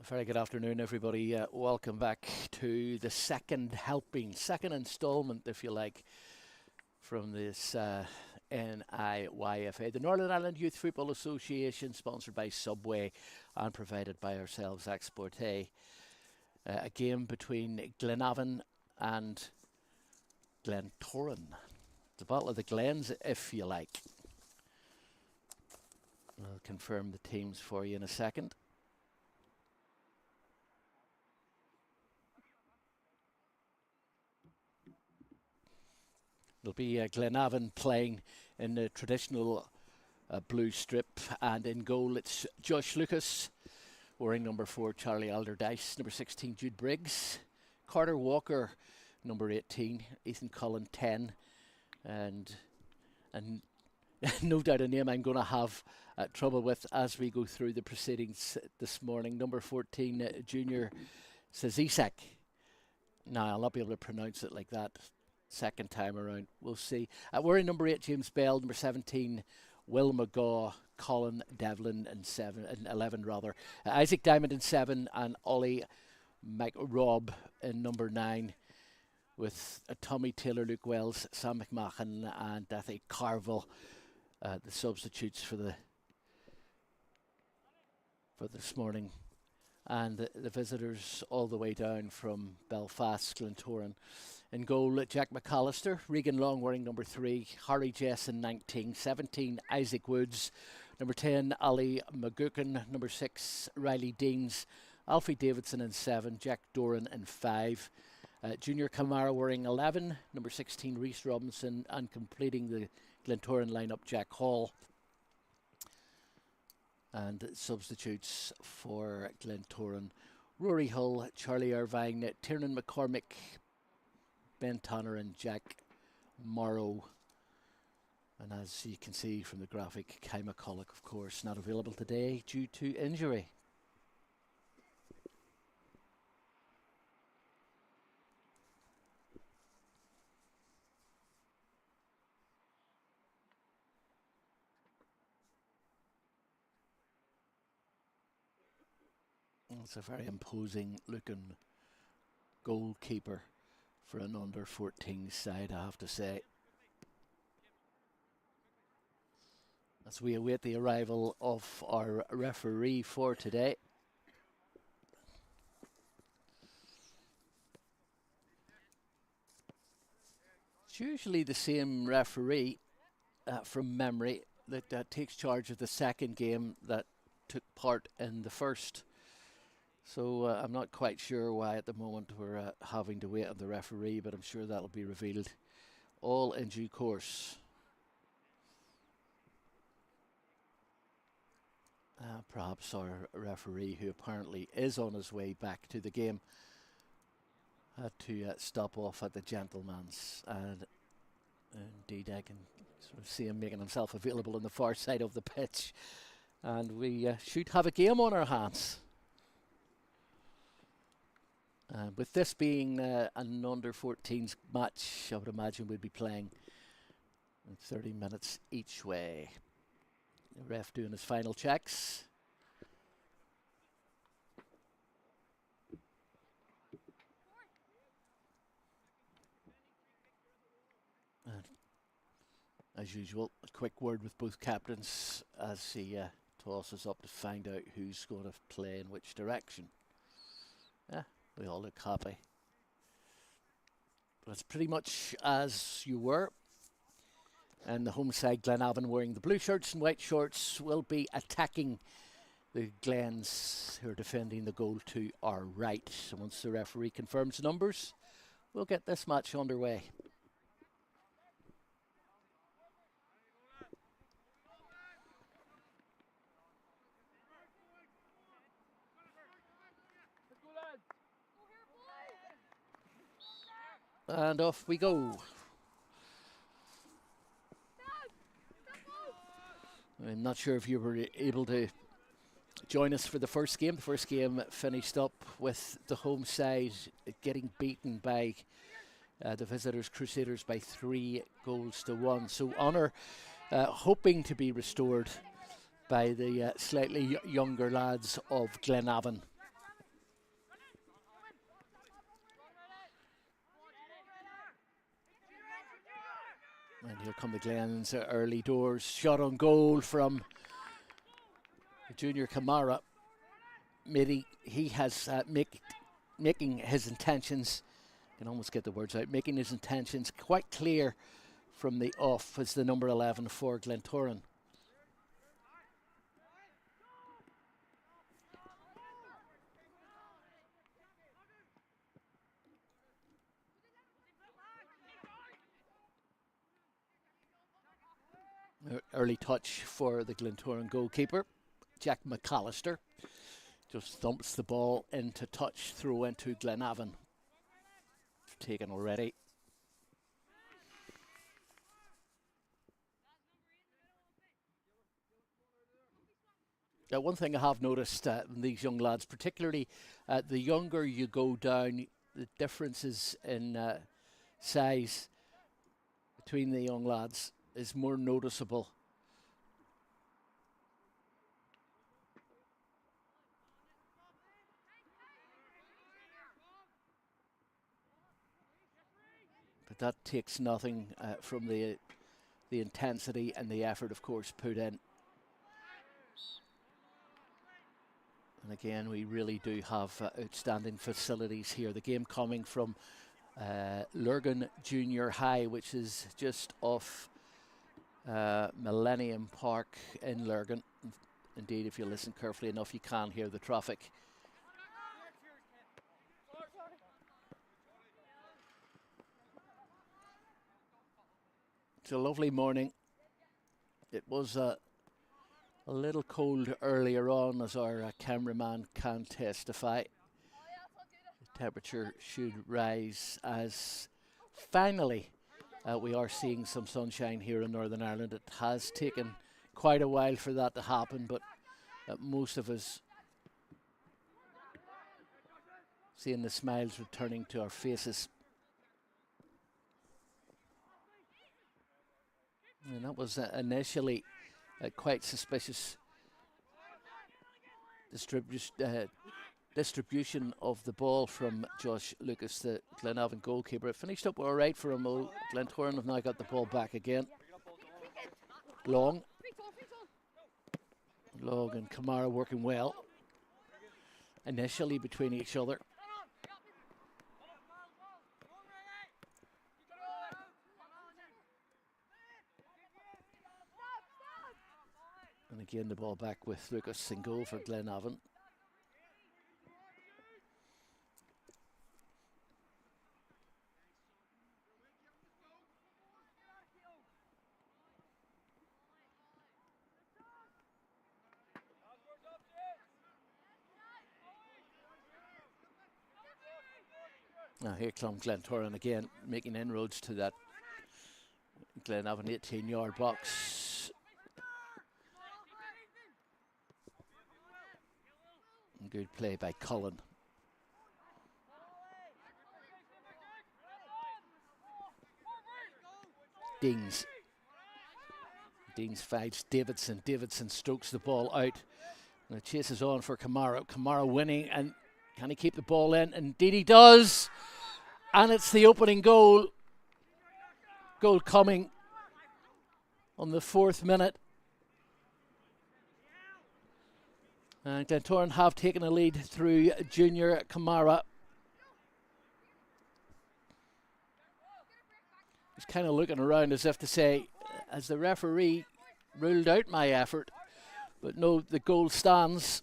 Very good afternoon, everybody. Welcome back to the second helping, second installment, if you like, from this NIYFA, the Northern Ireland Youth Football Association, sponsored by Subway and provided by ourselves, Exporte. A game between Glenavon and Glentoran. The Battle of the Glens, if you like. I'll confirm the teams for you in a second. It'll be Glenavon playing in the traditional blue strip, and in goal it's Josh Lucas, wearing number 4 Charlie Alderdice, number 16 Jude Briggs, Carter Walker number 18, Ethan Cullen 10, and no doubt a name I'm going to have trouble with as we go through the proceedings this morning, number 14 Junior Sazisek. Now I'll not be able to pronounce it like that second time around. We'll see. We're in number 8 James Bell, number 17 Will McGaw, Colin Devlin in 11 rather. Isaac Diamond in 7 and Ollie McRobb in number 9, with Tommy Taylor, Luke Wells, Sam McMahon and Dathy Carville, the substitutes for this morning. And the visitors all the way down from Belfast, Glentoran. In goal, Jack McAllister, Regan Long wearing number 3, Harry Jesson 19, 17 Isaac Woods, number 10 Ali McGuckin, number 6 Riley Deans, Alfie Davidson in 7, Jack Doran in 5, Junior Camara wearing 11, number 16 Reese Robinson, and completing the Glentoran lineup Jack Hall. And substitutes for Glentoran: Rory Hull, Charlie Irvine, Tiernan McCormick, Ben Tanner and Jack Morrow. And as you can see from the graphic, Kai McCulloch, of course, not available today due to injury. It's a very imposing looking goalkeeper for an under 14 side, I have to say. As we await the arrival of our referee for today. It's usually the same referee from memory that takes charge of the second game that took part in the first. So I'm not quite sure why at the moment we're having to wait on the referee, but I'm sure that'll be revealed all in due course. Perhaps our referee, who apparently is on his way back to the game, had to stop off at the gentleman's. And indeed, I can sort of see him making himself available on the far side of the pitch. And we should have a game on our hands. With this being an under 14s match, I would imagine we'd be playing 30 minutes each way. The ref doing his final checks. And as usual, a quick word with both captains as he tosses up to find out who's going to play in which direction. We all look happy. But it's pretty much as you were. And the home side, Glenavon, wearing the blue shirts and white shorts, will be attacking the Glens, who are defending the goal to our right. So once the referee confirms the numbers, we'll get this match underway. And off we go. I'm not sure if you were able to join us for the first game. The first game finished up with the home side getting beaten by the visitors Crusaders by 3-1. So honour hoping to be restored by the slightly younger lads of Glenavon. And here come the Glens early doors. Shot on goal from Junior Kamara. He has making his intentions, I can almost get the words out, making his intentions quite clear from the off as the number 11 for Glentoran. Early touch for the Glentoran goalkeeper, Jack McAllister. Just thumps the ball into touch, throw into Glenavon. Taken already. One thing I have noticed in these young lads, particularly the younger you go down, the differences in size between the young lads is more noticeable. But that takes nothing from the intensity and the effort, of course, put in. And again, we really do have outstanding facilities here. The game coming from Lurgan Junior High, which is just off Millennium Park in Lurgan. Indeed, if you listen carefully enough, you can hear the traffic. It's a lovely morning. It was a little cold earlier on, as our cameraman can testify. The temperature should rise as finally we are seeing some sunshine here in Northern Ireland. It has taken quite a while for that to happen, but most of us seeing the smiles returning to our faces. And that was initially quite suspicious distribution of the ball from Josh Lucas, the Glenavon goalkeeper. It finished up all right for him. Glentoran have now got the ball back again. Long and Kamara working well initially between each other. And again, the ball back with Lucas in goal for Glenavon. Now here comes Glentoran again, making inroads to that Glenavon 18-yard box. Good play by Cullen. Deans fights Davidson. Davidson strokes the ball out. And the chase is on for Kamara. Kamara winning, and can he keep the ball in? Indeed he does. And it's the opening goal. Goal coming on the 4th minute. And Glentoran have taken a lead through Junior Kamara. He's kind of looking around as if to say, has the referee ruled out my effort? But no, the goal stands.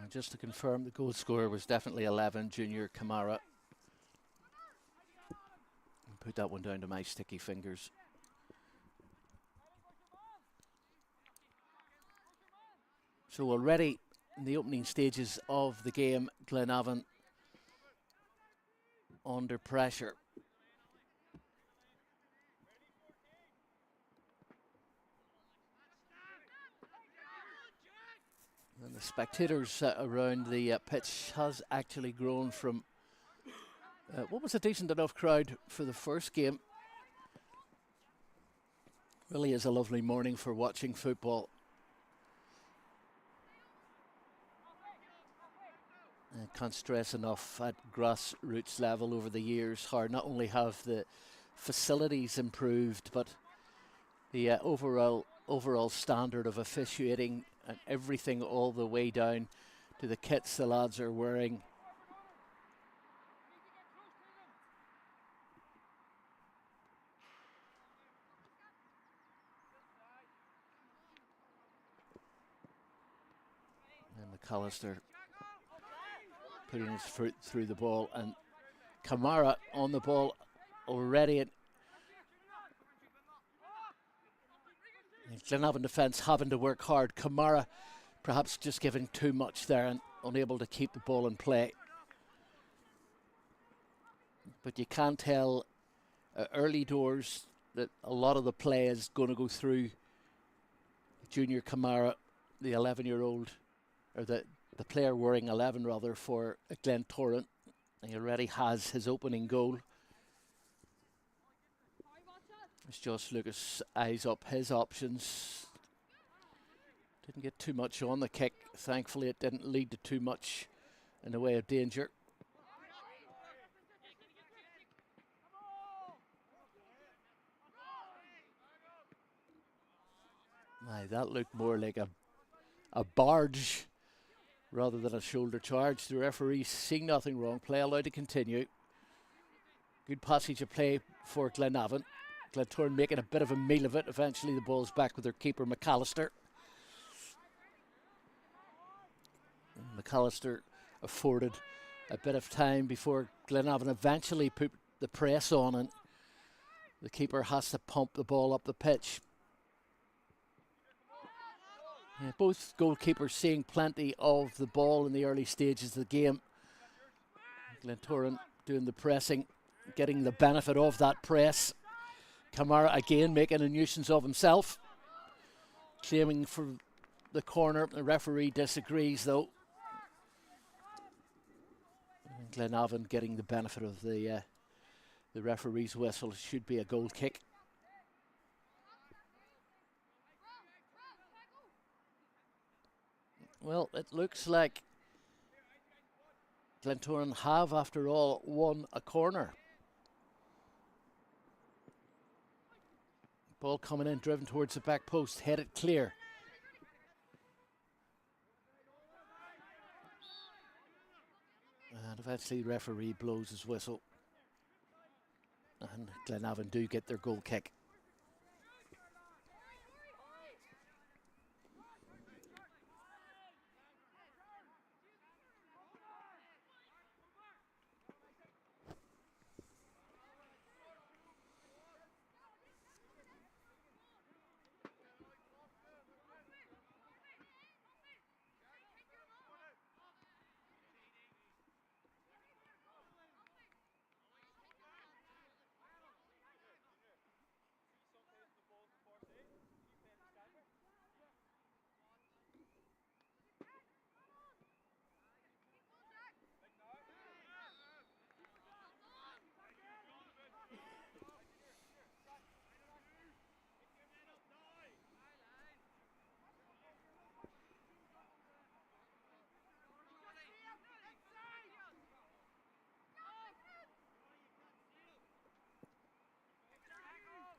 Just to confirm, the goal scorer was definitely 11, Junior Kamara. Put that one down to my sticky fingers. So already in the opening stages of the game, Glenavon under pressure. And the spectators around the pitch has actually grown from what was a decent enough crowd for the first game. Really is a lovely morning for watching football. Can't stress enough at grassroots level over the years how not only have the facilities improved, but the overall standard of officiating and everything, all the way down to the kits the lads are wearing. And McAllister putting his foot through the ball, and Kamara on the ball already. Glenavon defence having to work hard. Kamara perhaps just giving too much there and unable to keep the ball in play. But you can tell early doors that a lot of the play is going to go through Junior Kamara, the 11-year-old, or the player wearing 11 rather, for Glentoran. He already has his opening goal. As Josh Lucas eyes up his options. Didn't get too much on the kick. Thankfully, it didn't lead to too much in the way of danger. Aye, that looked more like a barge rather than a shoulder charge. The referee seeing nothing wrong. Play allowed to continue. Good passage of play for Glenavon. Glentoran making a bit of a meal of it. Eventually the ball's back with their keeper McAllister. McAllister afforded a bit of time before Glenavon eventually put the press on, and the keeper has to pump the ball up the pitch. Yeah, both goalkeepers seeing plenty of the ball in the early stages of the game. Glentoran doing the pressing, getting the benefit of that press. Kamara again making a nuisance of himself, claiming for the corner. The referee disagrees though. Glenavon getting the benefit of the referee's whistle. It should be a goal kick. Well, it looks like Glentoran have, after all, won a corner. Ball coming in, driven towards the back post, headed clear. And eventually the referee blows his whistle. And Glenavon do get their goal kick.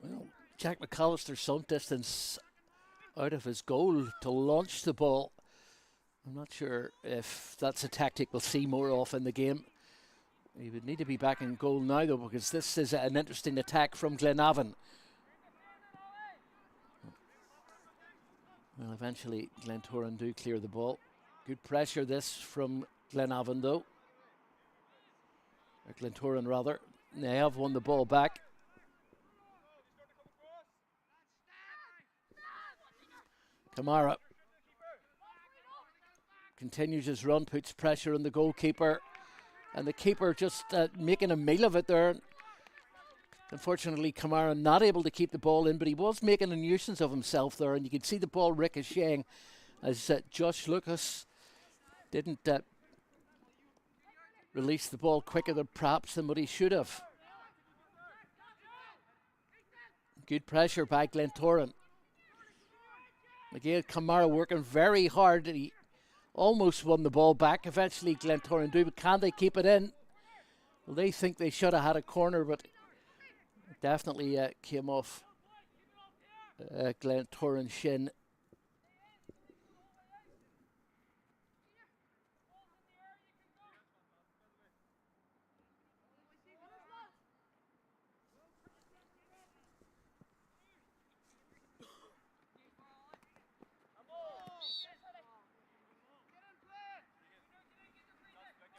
Well, Jack McAllister some distance out of his goal to launch the ball. I'm not sure if that's a tactic we'll see more often in the game. He would need to be back in goal now though, because this is an interesting attack from Glenavon. Well, eventually Glentoran do clear the ball. Good pressure this from Glenavon though. Or Glentoran rather. They have won the ball back. Kamara. Continues his run, puts pressure on the goalkeeper, and the keeper just making a meal of it there. Unfortunately, Kamara not able to keep the ball in, but he was making a nuisance of himself there, and you could see the ball ricocheting as Josh Lucas didn't release the ball quicker than perhaps than what he should have. Good pressure by Glentoran. Again, Kamara working very hard. He almost won the ball back. Eventually, Glentoran do, but can they keep it in? Well, they think they should have had a corner, but it definitely came off Glentoran's shin.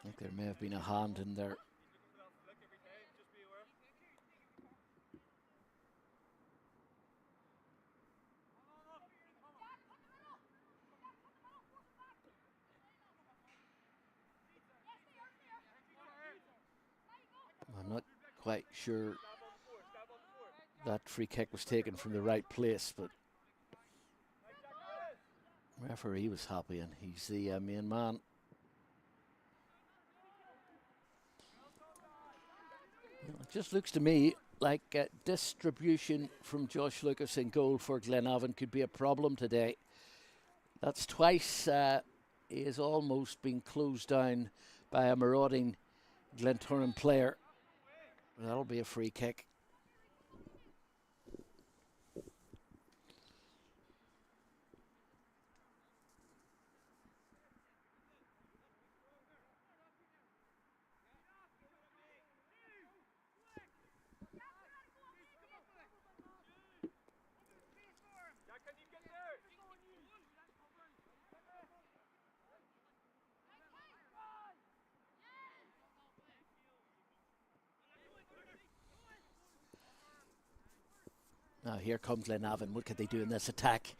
I think there may have been a hand in there. I'm not quite sure that free kick was taken from the right place, but the referee was happy, and he's the main man. It just looks to me like distribution from Josh Lucas in goal for Glenavon could be a problem today. That's twice he has almost been closed down by a marauding Glentoran player. That'll be a free kick. Now here comes Glenavon. What could they do in this attack?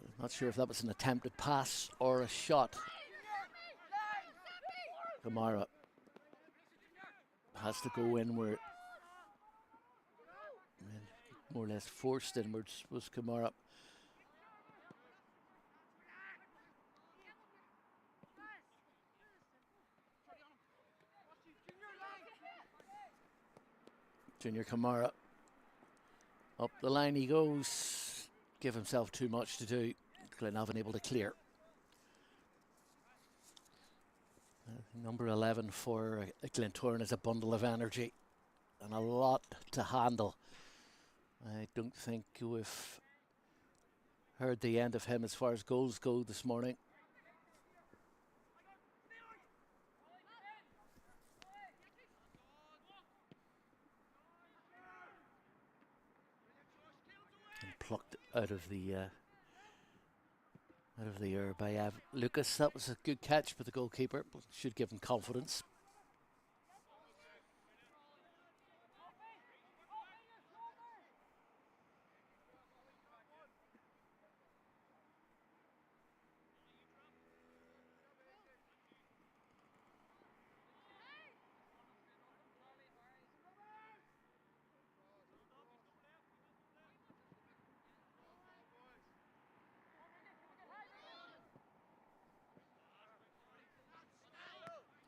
I'm not sure if that was an attempted pass or a shot. Kamara has to go inward. More or less forced inwards was Kamara. Junior Kamara. Up the line he goes. Give himself too much to do. Glenavon able to clear. Number 11 for Glentoran is a bundle of energy and a lot to handle. I don't think we've heard the end of him as far as goals go this morning. And plucked out of the air by Lucas. That was a good catch for the goalkeeper. Should give him confidence.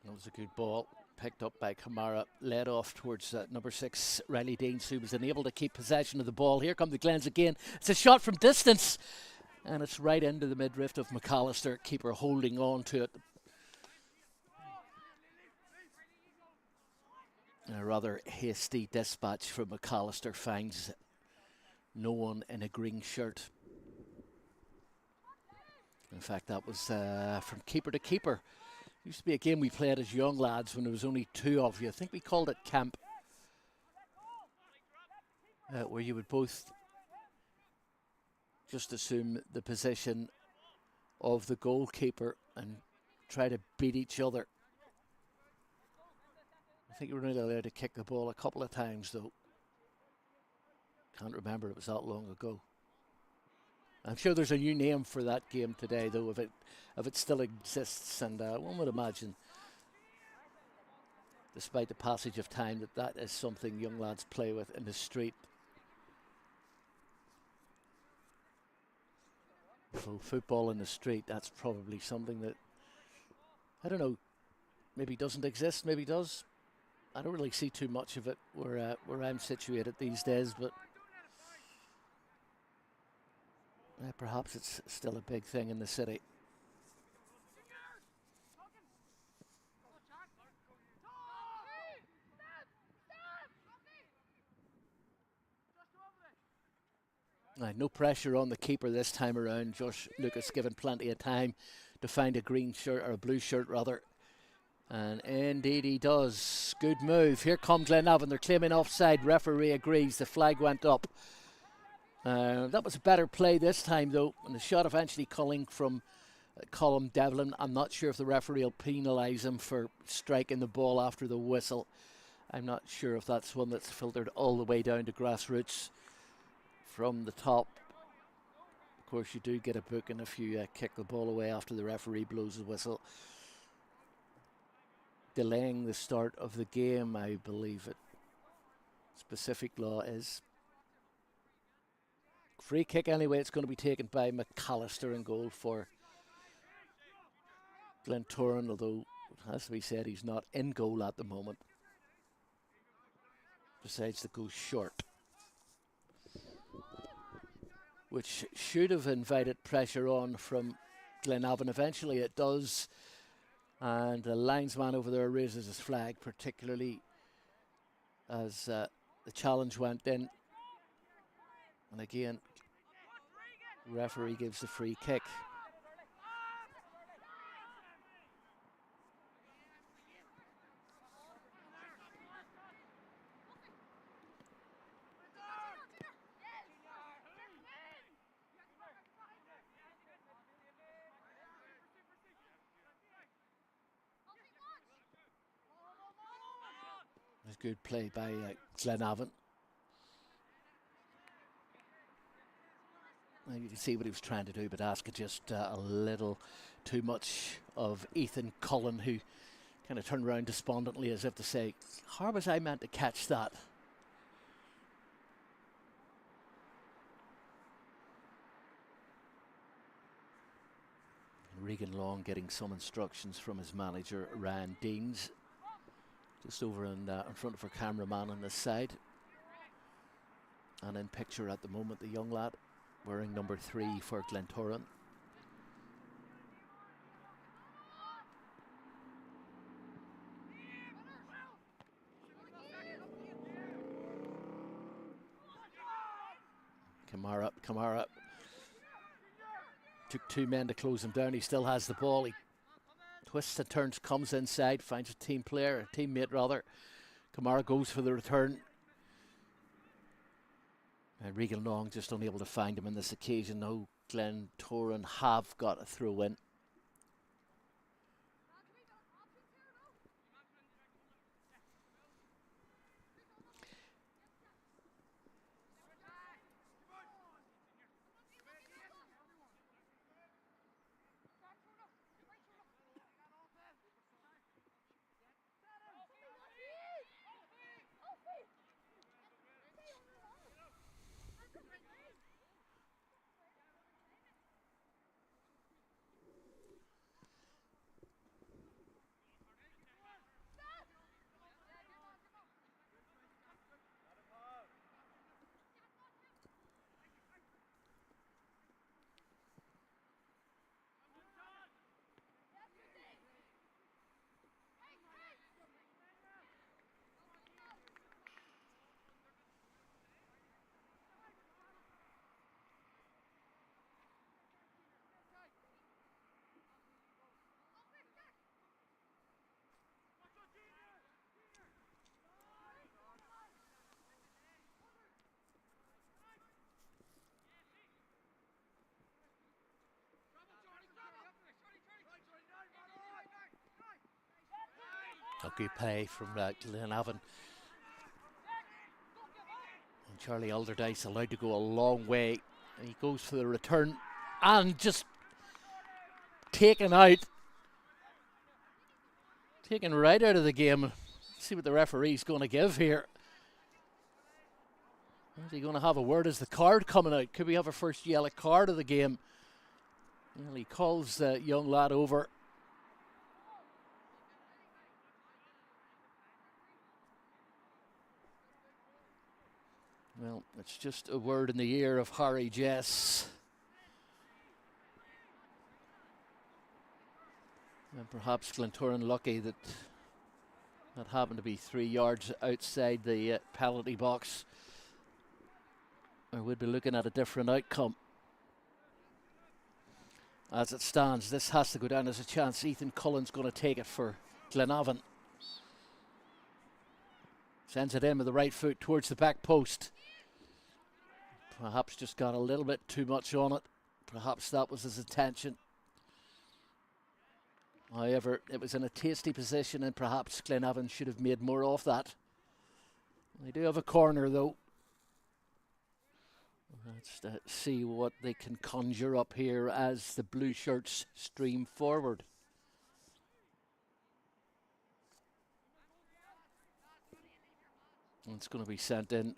That was a good ball, picked up by Kamara, led off towards number 6, Riley Deans, who was unable to keep possession of the ball. Here come the Glens again. It's a shot from distance, and it's right into the midriff of McAllister, keeper holding on to it. And a rather hasty dispatch from McAllister finds no one in a green shirt. In fact, that was from keeper to keeper. Used to be a game we played as young lads when there was only 2 of you. I think we called it camp, where you would both just assume the position of the goalkeeper and try to beat each other. I think you were only allowed to kick the ball a couple of times, though. Can't remember, it was that long ago. I'm sure there's a new name for that game today, though, if it still exists, and one would imagine, despite the passage of time, that that is something young lads play with in the street. So football in the street, that's probably something that, I don't know, maybe doesn't exist, maybe does. I don't really see too much of it where I'm situated these days, but perhaps it's still a big thing in the city. No pressure on the keeper this time around. Josh Lucas given plenty of time to find a green shirt, or a blue shirt rather. And indeed he does. Good move. Here come Glenavon. They're claiming offside. Referee agrees. The flag went up. That was a better play this time, though. And the shot eventually coming from Colm Devlin. I'm not sure if the referee will penalise him for striking the ball after the whistle. I'm not sure if that's one that's filtered all the way down to grassroots from the top. Of course, you do get a booking if you kick the ball away after the referee blows the whistle. Delaying the start of the game, I believe it. Specific law is. Free kick anyway, it's going to be taken by McAllister in goal for Glentoran, although it has to be said he's not in goal at the moment. Decides to go short, which should have invited pressure on from Glenavon. Eventually it does, and the linesman over there raises his flag, particularly as the challenge went in. And again, referee gives the free kick. It's good play by Glenavon. You can see what he was trying to do, but ask just a little too much of Ethan Cullen, who kind of turned around despondently as if to say, how was I meant to catch that? Regan Long getting some instructions from his manager, Ryan Deans, just over in front of our cameraman on this side. And in picture at the moment, the young lad wearing number 3 for Glentoran. Kamara took 2 men to close him down. He still has the ball. He twists and turns, comes inside, finds a teammate rather. Kamara goes for the return. And Regan Long just unable to find him on this occasion. Now Glentoran have got a throw in. Okay, play from Glenavon. And Charlie Alderdice allowed to go a long way He goes for the return and just taken out. Taken right out of the game. Let's see what the referee's going to give here. Is he going to have a word? Is the card coming out? Could we have a first yellow card of the game? Well, he calls the young lad over. Well, it's just a word in the ear of Harry Jess. And perhaps Glentoran lucky that that happened to be 3 yards outside the penalty box. Or we'd be looking at a different outcome. As it stands, this has to go down as a chance. Ethan Cullen's going to take it for Glenavon. Sends it in with the right foot towards the back post. Perhaps just got a little bit too much on it. Perhaps that was his intention. However, it was in a tasty position and perhaps Glenavon should have made more of that. They do have a corner though. Let's see what they can conjure up here as the blue shirts stream forward. And it's going to be sent in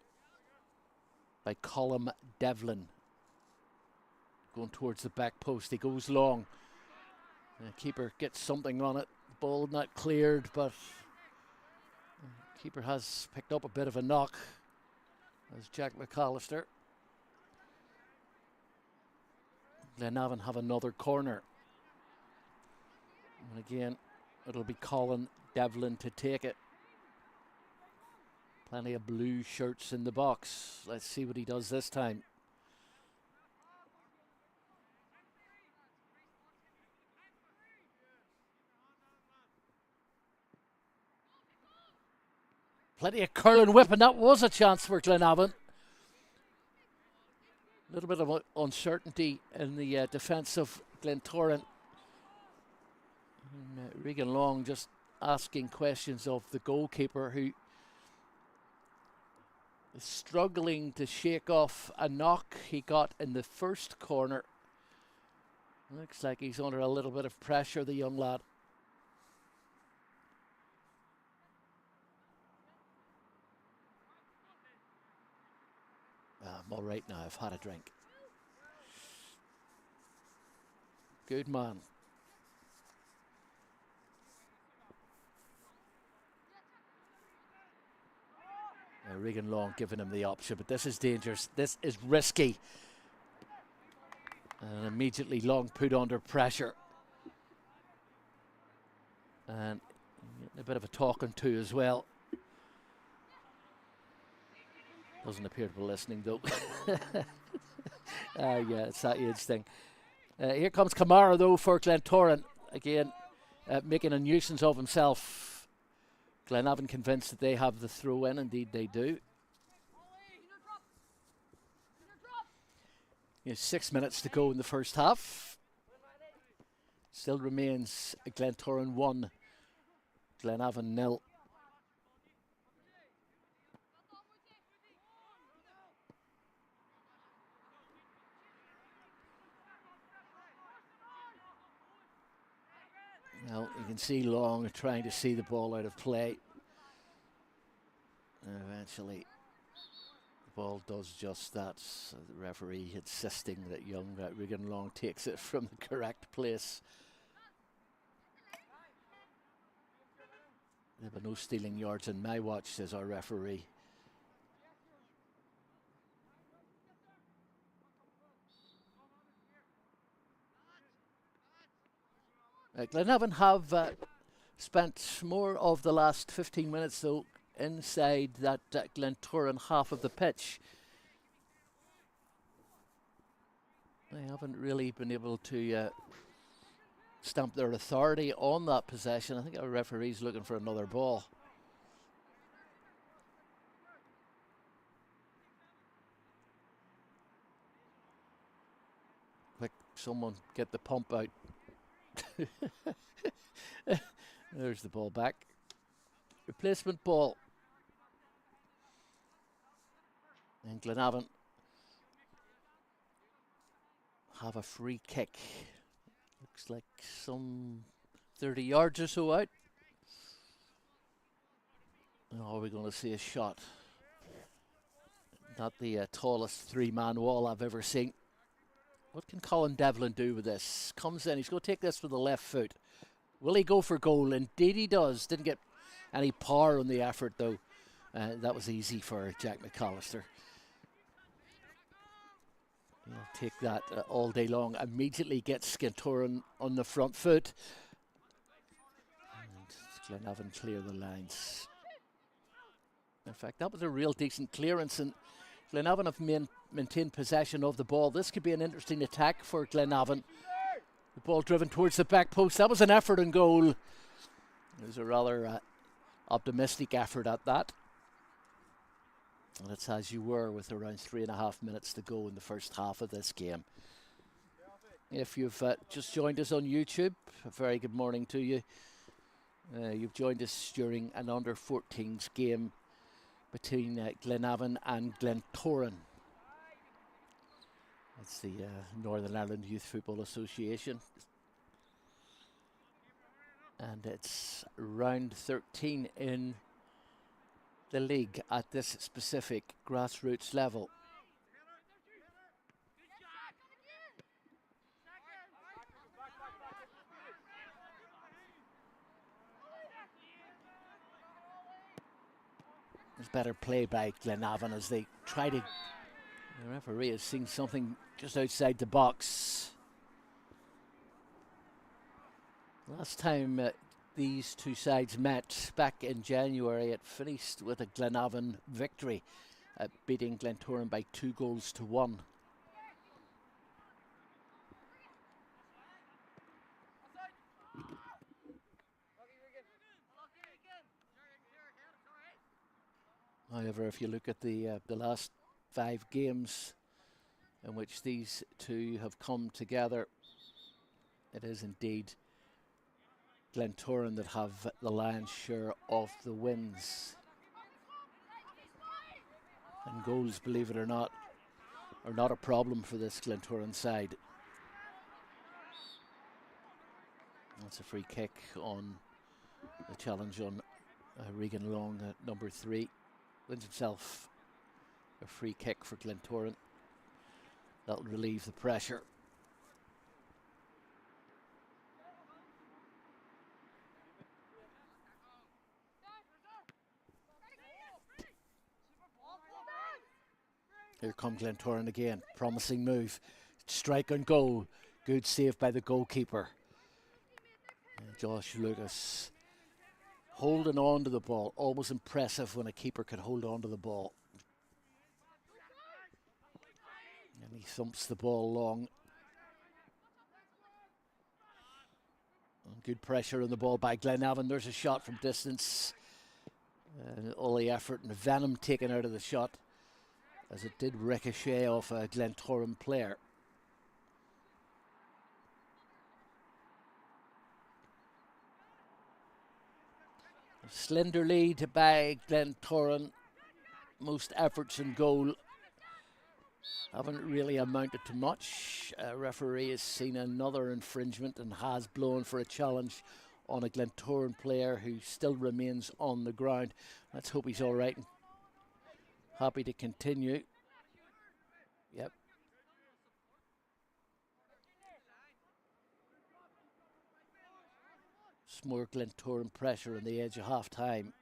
by Colm Devlin. Going towards the back post. He goes long. The keeper gets something on it. Ball not cleared, but the keeper has picked up a bit of a knock. As Jack McAllister. Glenavon have another corner. And again, it'll be Colin Devlin to take it. Plenty of blue shirts in the box. Let's see what he does this time. Plenty of curling whip, and that was a chance for Glenavon. A little bit of uncertainty in the defence of Glentoran. And, Regan Long just asking questions of the goalkeeper, who is struggling to shake off a knock he got in the first corner. Looks like he's under a little bit of pressure, the young lad. I'm all right now, I've had a drink. Good man. Regan Long giving him the option, but this is dangerous. This is risky. And immediately Long put under pressure. And a bit of a talking to as well. Doesn't appear to be listening though. Yeah, it's that age thing. Here comes Kamara though for Glentoran. Again, making a nuisance of himself. Glenavon convinced that they have the throw in. Indeed they do. 6 minutes to go in the first half. Still remains Glentoran 1, Glenavon 0. Now you can see Long trying to see the ball out of play. And eventually the ball does just that. So the referee insisting that young Regan Long takes it from the correct place. There were no stealing yards in my watch, says our referee. Glenavon have spent more of the last 15 minutes though inside that Glentoran half of the pitch. They haven't really been able to stamp their authority on that possession. I think our referee's looking for another ball. Quick, someone get the pump out. There's the ball back. Replacement ball. And Glenavon have a free kick. Looks like some 30 yards or so out. Oh, are we going to see a shot? Not the tallest three-man wall I've ever seen. What can Colin Devlin do with this? Comes in, he's going to take this with the left foot. Will he go for goal? Indeed he does. Didn't get any power on the effort though. That was easy for Jack McAllister. He'll take that all day long. Immediately gets Glentoran on the front foot. And Glenavon clear the lines. In fact, that was a real decent clearance, and Glenavon have maintained possession of the ball. This could be an interesting attack for Glenavon. The ball driven towards the back post. That was an effort in goal. It was a rather optimistic effort at that. And it's as you were with around 3.5 minutes to go in the first half of this game. If you've just joined us on YouTube, a very good morning to you. You've joined us during an under-14s game between Glenavon and Glentoran. That's the Northern Ireland Youth Football Association. And it's round 13 in the league at this specific grassroots level. There's better play by Glenavon as they try to... The referee has seen something just outside the box. Last time these two sides met back in January, it finished with a Glenavon victory, beating Glentoran by 2-1. However, if you look at the last 5 games in which these two have come together, it is indeed Glentoran that have the lion's share of the wins. And goals, believe it or not, are not a problem for this Glentoran side. That's a free kick on the challenge on Regan Long at number 3. Wins himself a free kick for Glentoran. That'll relieve the pressure. Here come Glentoran again. Promising move. Strike on goal. Good save by the goalkeeper. And Josh Lucas holding on to the ball. Always impressive when a keeper can hold on to the ball. And he thumps the ball long. And good pressure on the ball by Glenavon. There's a shot from distance. All the effort and venom taken out of the shot, as it did ricochet off a Glentoran player. A slender lead by Glentoran. Most efforts in goal haven't really amounted to much. Referee has seen another infringement and has blown for a challenge on a Glentoran player who still remains on the ground. Let's hope he's all right and happy to continue. Yep. Some more Glentoran pressure on the edge of half time.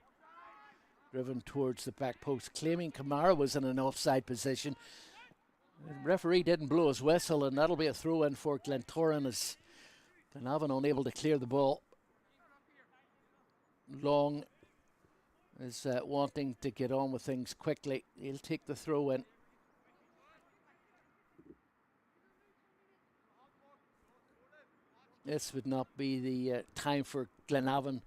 Driven towards the back post, claiming Kamara was in an offside position. The referee didn't blow his whistle, and that'll be a throw in for Glentoran as Glenavon unable to clear the ball. Long is wanting to get on with things quickly. He'll take the throw in. This would not be the time for Glenavon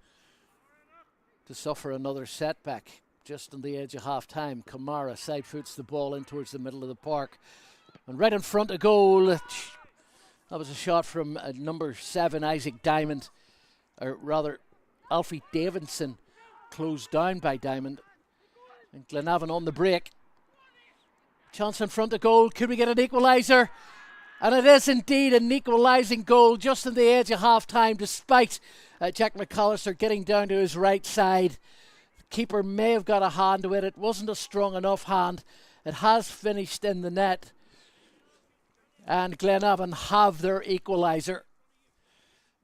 to suffer another setback. Just on the edge of half time, Kamara side foots the ball in towards the middle of the park. And right in front of goal, that was a shot from number 7, Isaac Diamond. Or rather, Alfie Davidson, closed down by Diamond. And Glenavon on the break. Chance in front of goal. Could we get an equaliser? And it is indeed an equalising goal just on the edge of half-time, despite Jack McAllister getting down to his right side. The keeper may have got a hand to it. It wasn't a strong enough hand. It has finished in the net. And Glenavon have their equaliser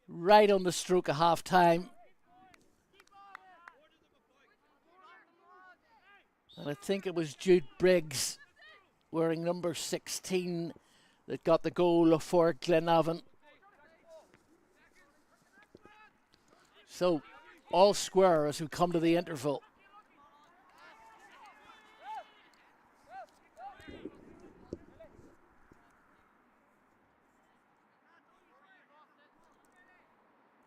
right on the stroke of half-time. And I think it was Jude Briggs, wearing number 16, that got the goal for Glenavon. So, all square as we come to the interval.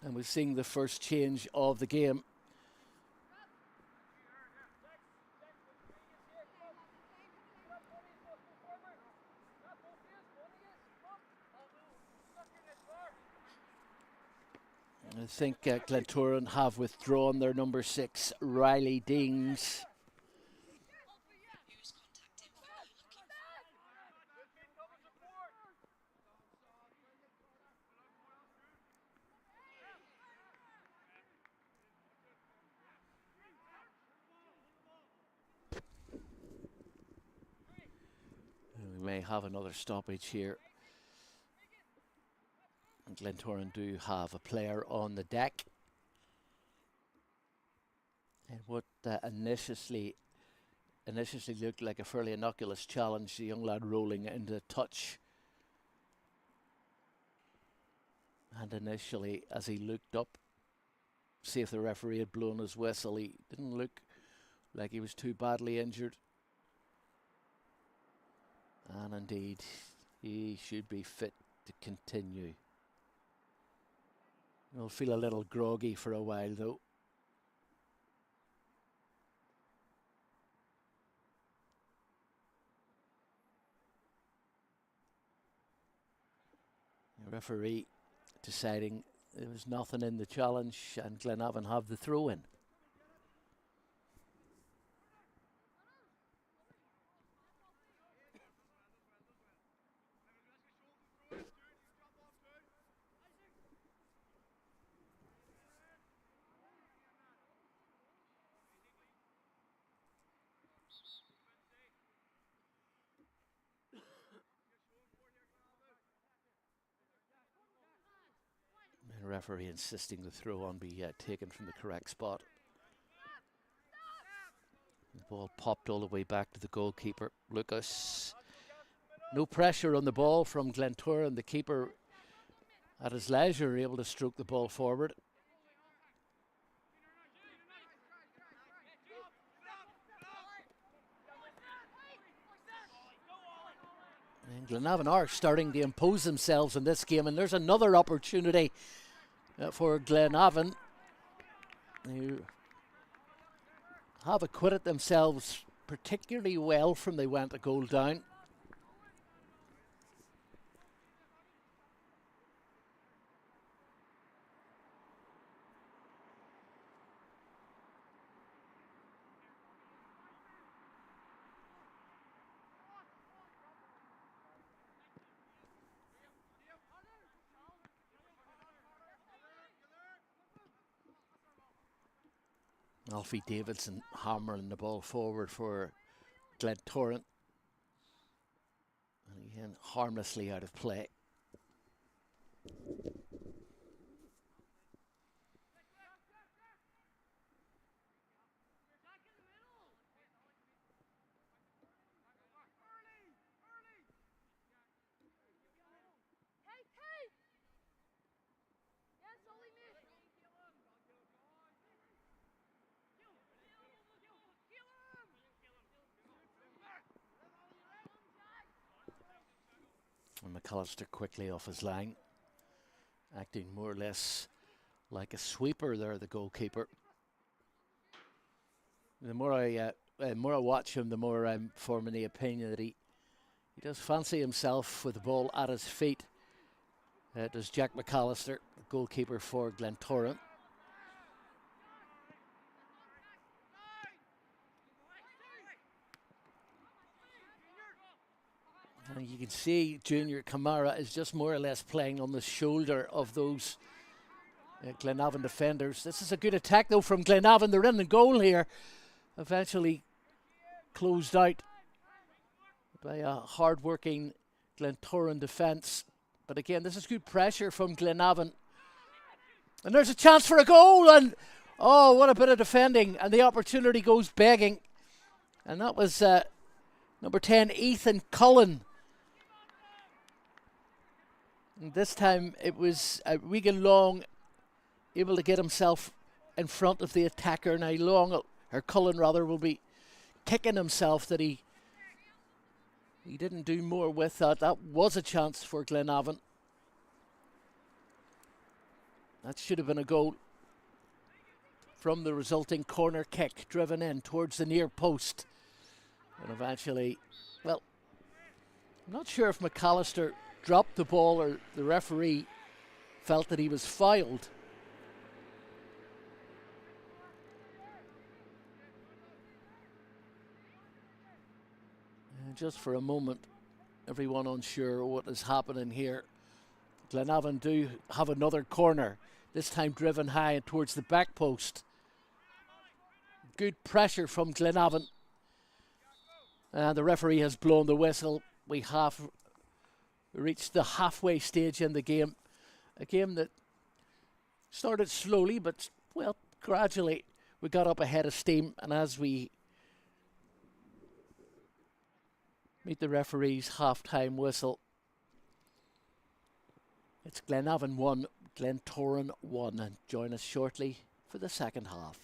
And we're seeing the first change of the game. I think Glentoran have withdrawn their number 6, Riley Deans. We may have another stoppage here. And Glentoran do have a player on the deck. And what initially looked like a fairly innocuous challenge, the young lad rolling into touch. And initially, as he looked up, see if the referee had blown his whistle, he didn't look like he was too badly injured. And indeed, he should be fit to continue. He'll feel a little groggy for a while though. The referee deciding there was nothing in the challenge and Glenavon have the throw in. The referee insisting the throw on be taken from the correct spot. The ball popped all the way back to the goalkeeper, Lucas. No pressure on the ball from Glentoran. The keeper at his leisure able to stroke the ball forward. And Glenavon are starting to impose themselves in this game, and there's another opportunity for Glenavon, who have acquitted themselves particularly well from they went a goal down. Alfie Davidson hammering the ball forward for Glentoran. And again, harmlessly out of play. And McAllister quickly off his line, acting more or less like a sweeper there, the goalkeeper. The more I watch him, the more I'm forming the opinion that he does fancy himself with the ball at his feet. Does Jack McAllister, the goalkeeper for Glentoran. And you can see Junior Kamara is just more or less playing on the shoulder of those Glenavon defenders. This is a good attack though from Glenavon. They're in the goal here. Eventually closed out by a hard-working Glentoran defence. But again, this is good pressure from Glenavon. And there's a chance for a goal, and oh, what a bit of defending, and the opportunity goes begging. And that was number 10, Ethan Cullen. And this time it was Regan Long able to get himself in front of the attacker. Now Long, or Cullen rather, will be kicking himself that he didn't do more with that. That was a chance for Glenavon. That should have been a goal from the resulting corner kick driven in towards the near post. And eventually, well, I'm not sure if McAllister dropped the ball or the referee felt that he was fouled. And just for a moment, everyone unsure what is happening here. Glenavon do have another corner, this time driven high towards the back post. Good pressure from Glenavon. And the referee has blown the whistle. We have reached the halfway stage in the game. A game that started slowly, but, well, gradually we got up ahead of steam. And as we meet the referee's half-time whistle, it's Glenavon 1, Glentoran 1. And join us shortly for the second half.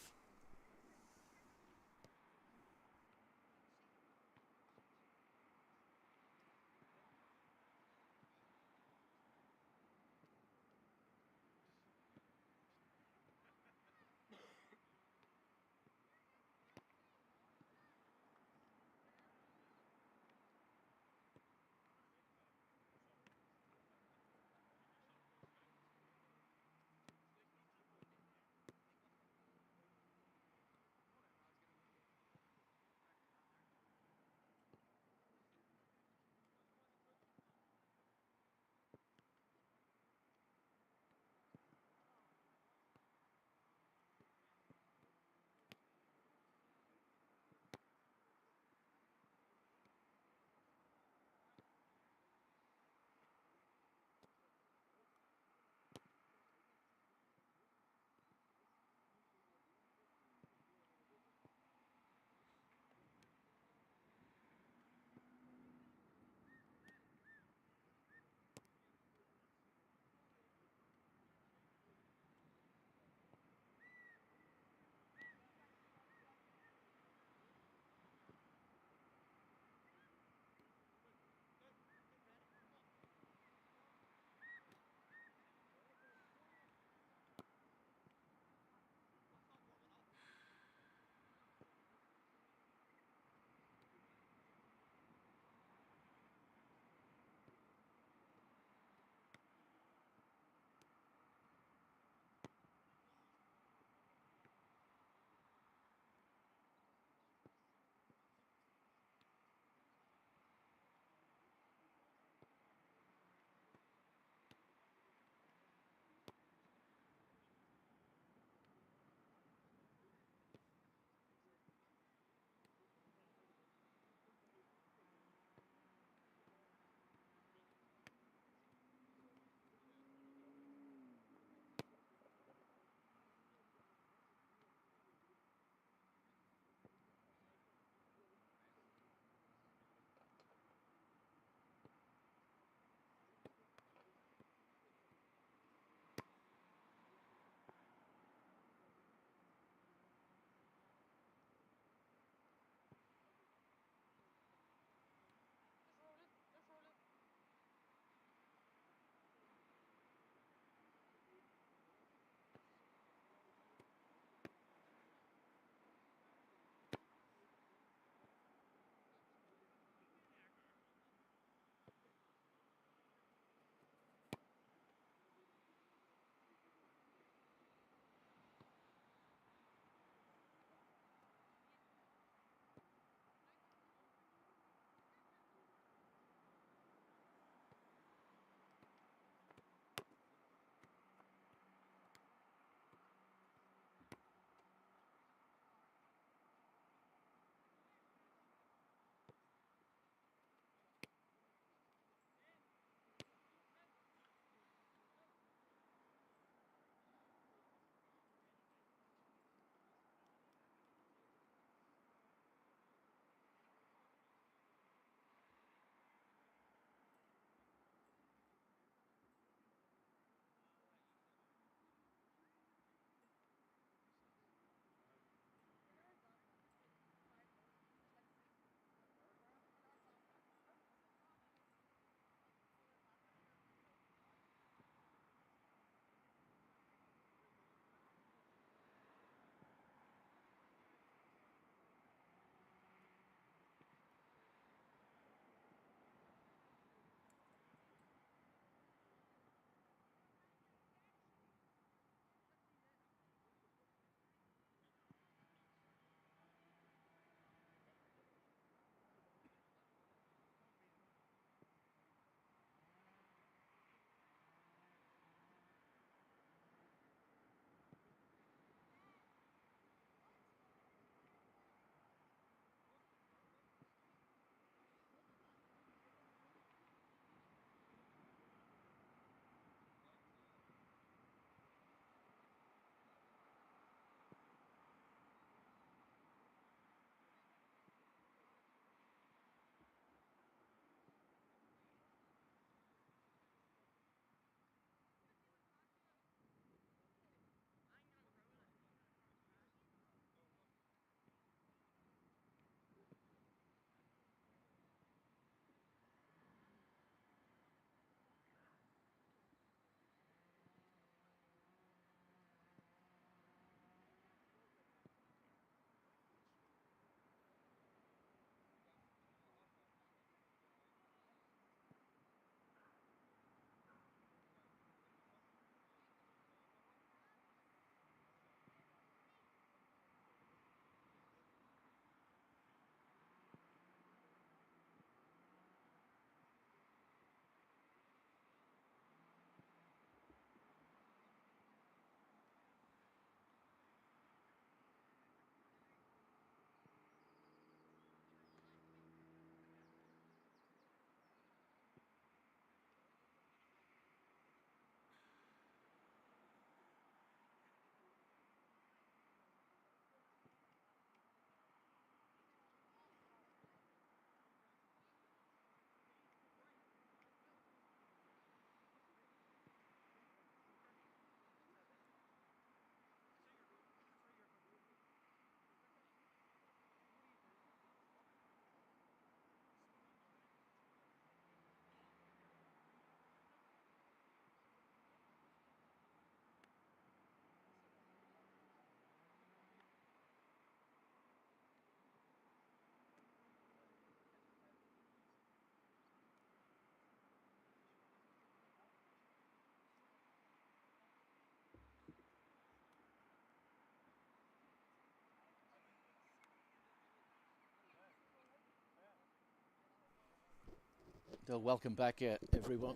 So welcome back, everyone.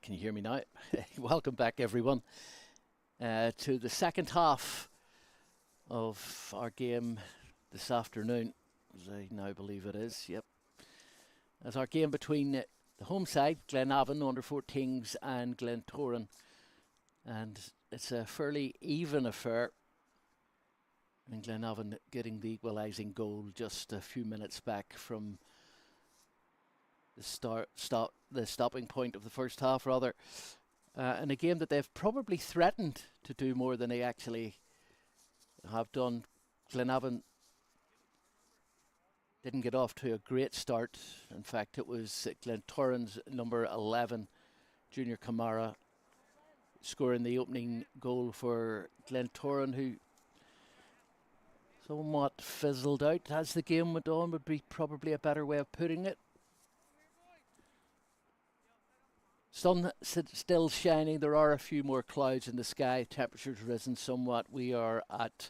Can you hear me now? Welcome back, everyone, to the second half of our game this afternoon, as I now believe it is. Yep. As our game between the home side, Glenavon under 14s, and Glentoran, and it's a fairly even affair. And Glenavon getting the equalising goal just a few minutes back from the stopping point of the first half, rather. In a game that they've probably threatened to do more than they actually have done. Glenavon didn't get off to a great start. In fact, it was Glentoran's number 11, Junior Kamara, scoring the opening goal for Glentoran, who somewhat fizzled out as the game went on, would be probably a better way of putting it. Sun still shining. There are a few more clouds in the sky. Temperature's risen somewhat. We are at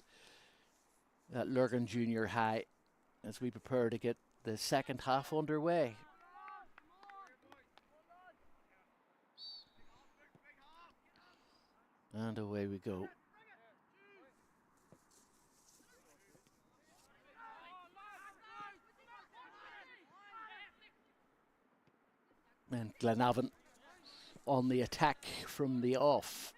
Lurgan Junior High as we prepare to get the second half underway. And away we go. And Glenavon on the attack from the off.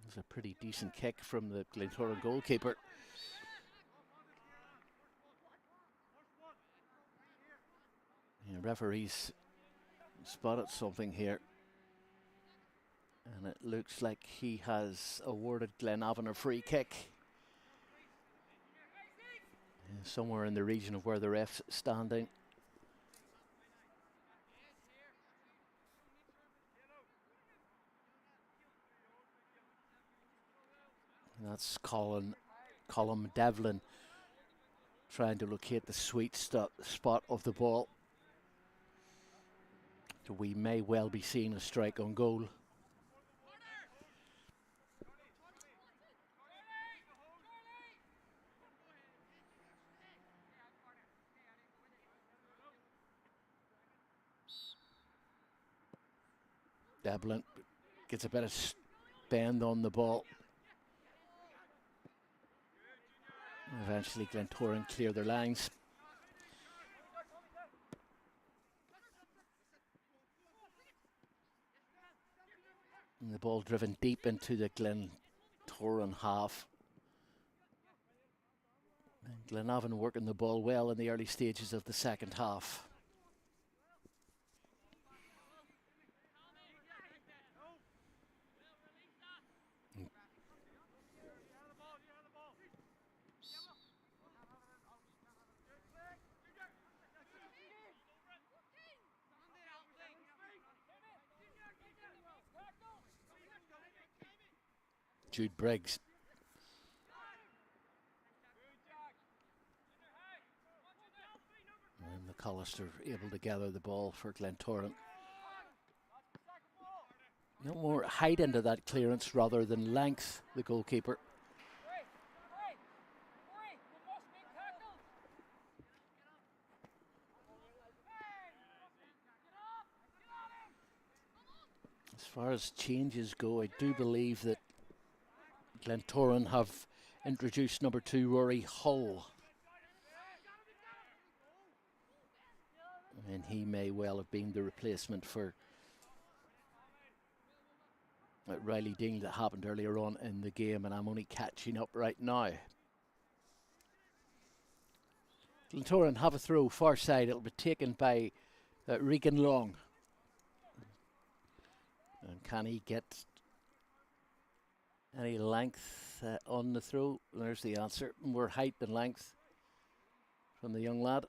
It's a pretty decent kick from the Glentoran goalkeeper. Yeah, referees spotted something here, and it looks like he has awarded Glenavon a free kick. Somewhere in the region of where the ref's standing. And that's Colin Devlin trying to locate the sweet spot of the ball. So we may well be seeing a strike on goal. Devlin gets a bit of bend on the ball. Eventually Glentoran clear their lines. And the ball driven deep into the Glentoran half. And Glenavon working the ball well in the early stages of the second half. Jude Briggs. And McAllister able to gather the ball for Glentoran. No more height into that clearance rather than length, the goalkeeper. As far as changes go, I do believe that Glentoran have introduced number 2, Rory Hull. And he may well have been the replacement for Riley Dean that happened earlier on in the game, and I'm only catching up right now. Glentoran have a throw far side. It'll be taken by Regan Long. And can he get any length on the throw? There's the answer. More height than length from the young lad.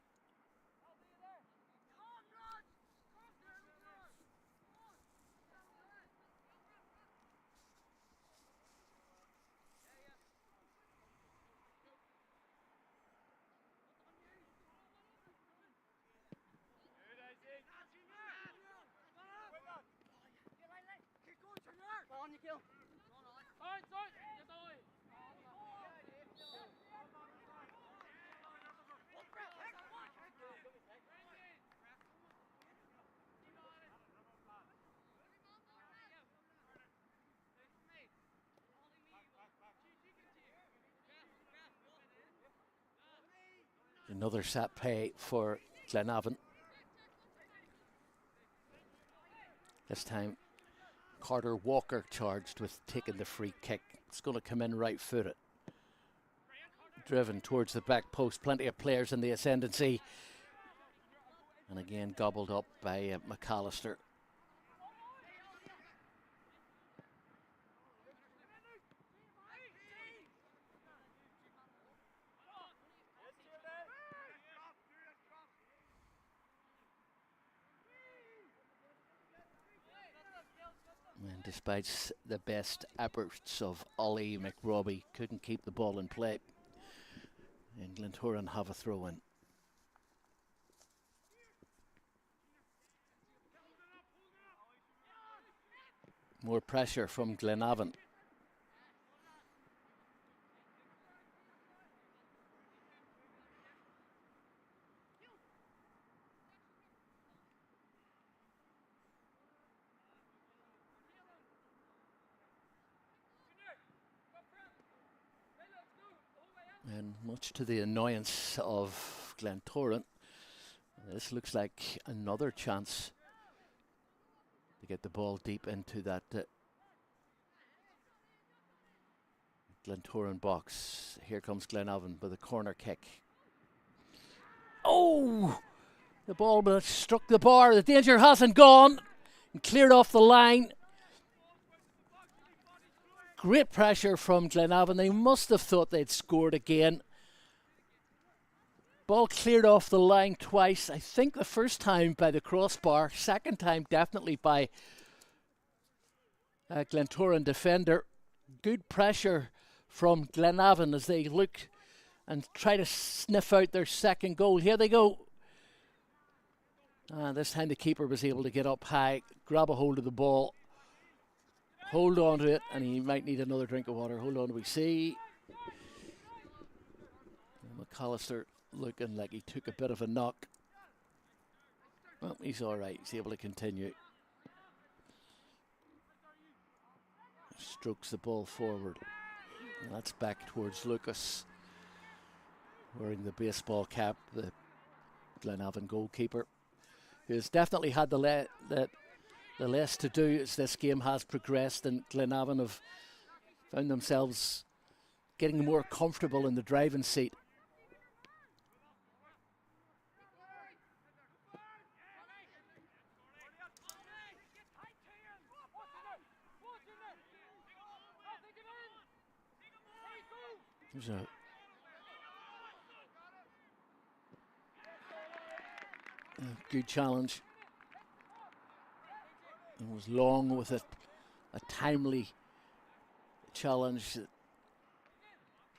Another set play for Glenavon. This time, Carter Walker charged with taking the free kick. It's going to come in right-footed. Driven towards the back post. Plenty of players in the ascendancy. And again, gobbled up by McAllister. And despite the best efforts of Ollie McRobbie, couldn't keep the ball in play. And Glentoran have a throw in. More pressure from Glenavon. And much to the annoyance of Glentoran, this looks like another chance to get the ball deep into that Glentoran box. Here comes Glenavon with a corner kick. Oh! The ball struck the bar. The danger hasn't gone. And cleared off the line. Great pressure from Glenavon. They must have thought they'd scored again. Ball cleared off the line twice. I think the first time by the crossbar. Second time definitely by Glentoran defender. Good pressure from Glenavon as they look and try to sniff out their second goal. Here they go. This time the keeper was able to get up high, grab a hold of the ball, hold on to it, and he might need another drink of water. Hold on, we see. McAllister looking like he took a bit of a knock. Well, he's all right. He's able to continue. Strokes the ball forward. And that's back towards Lucas, wearing the baseball cap, the Glenavon goalkeeper, who has definitely had the less to do as this game has progressed, and Glenavon have found themselves getting more comfortable in the driving seat. There's a good challenge. It was long with a timely challenge that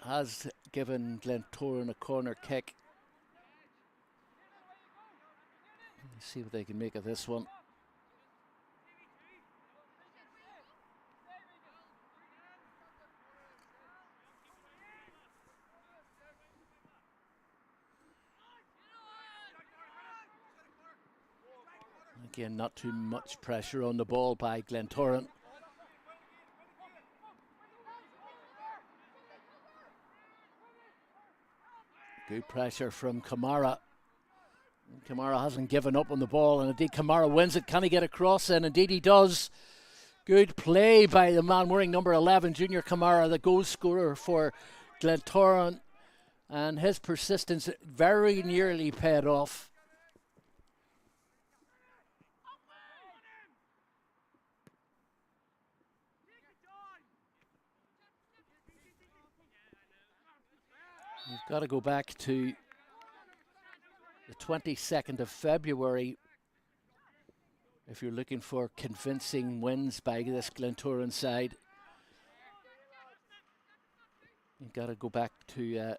has given Glentoran a corner kick. Let's see what they can make of this one. Again, not too much pressure on the ball by Glentoran. Good pressure from Kamara. Kamara hasn't given up on the ball, and indeed Kamara wins it. Can he get across? And indeed he does. Good play by the man wearing number 11, Junior Kamara, the goal scorer for Glentoran. And his persistence very nearly paid off. You've got to go back to the 22nd of February if you're looking for convincing wins by this Glentoran side. You've got to go back to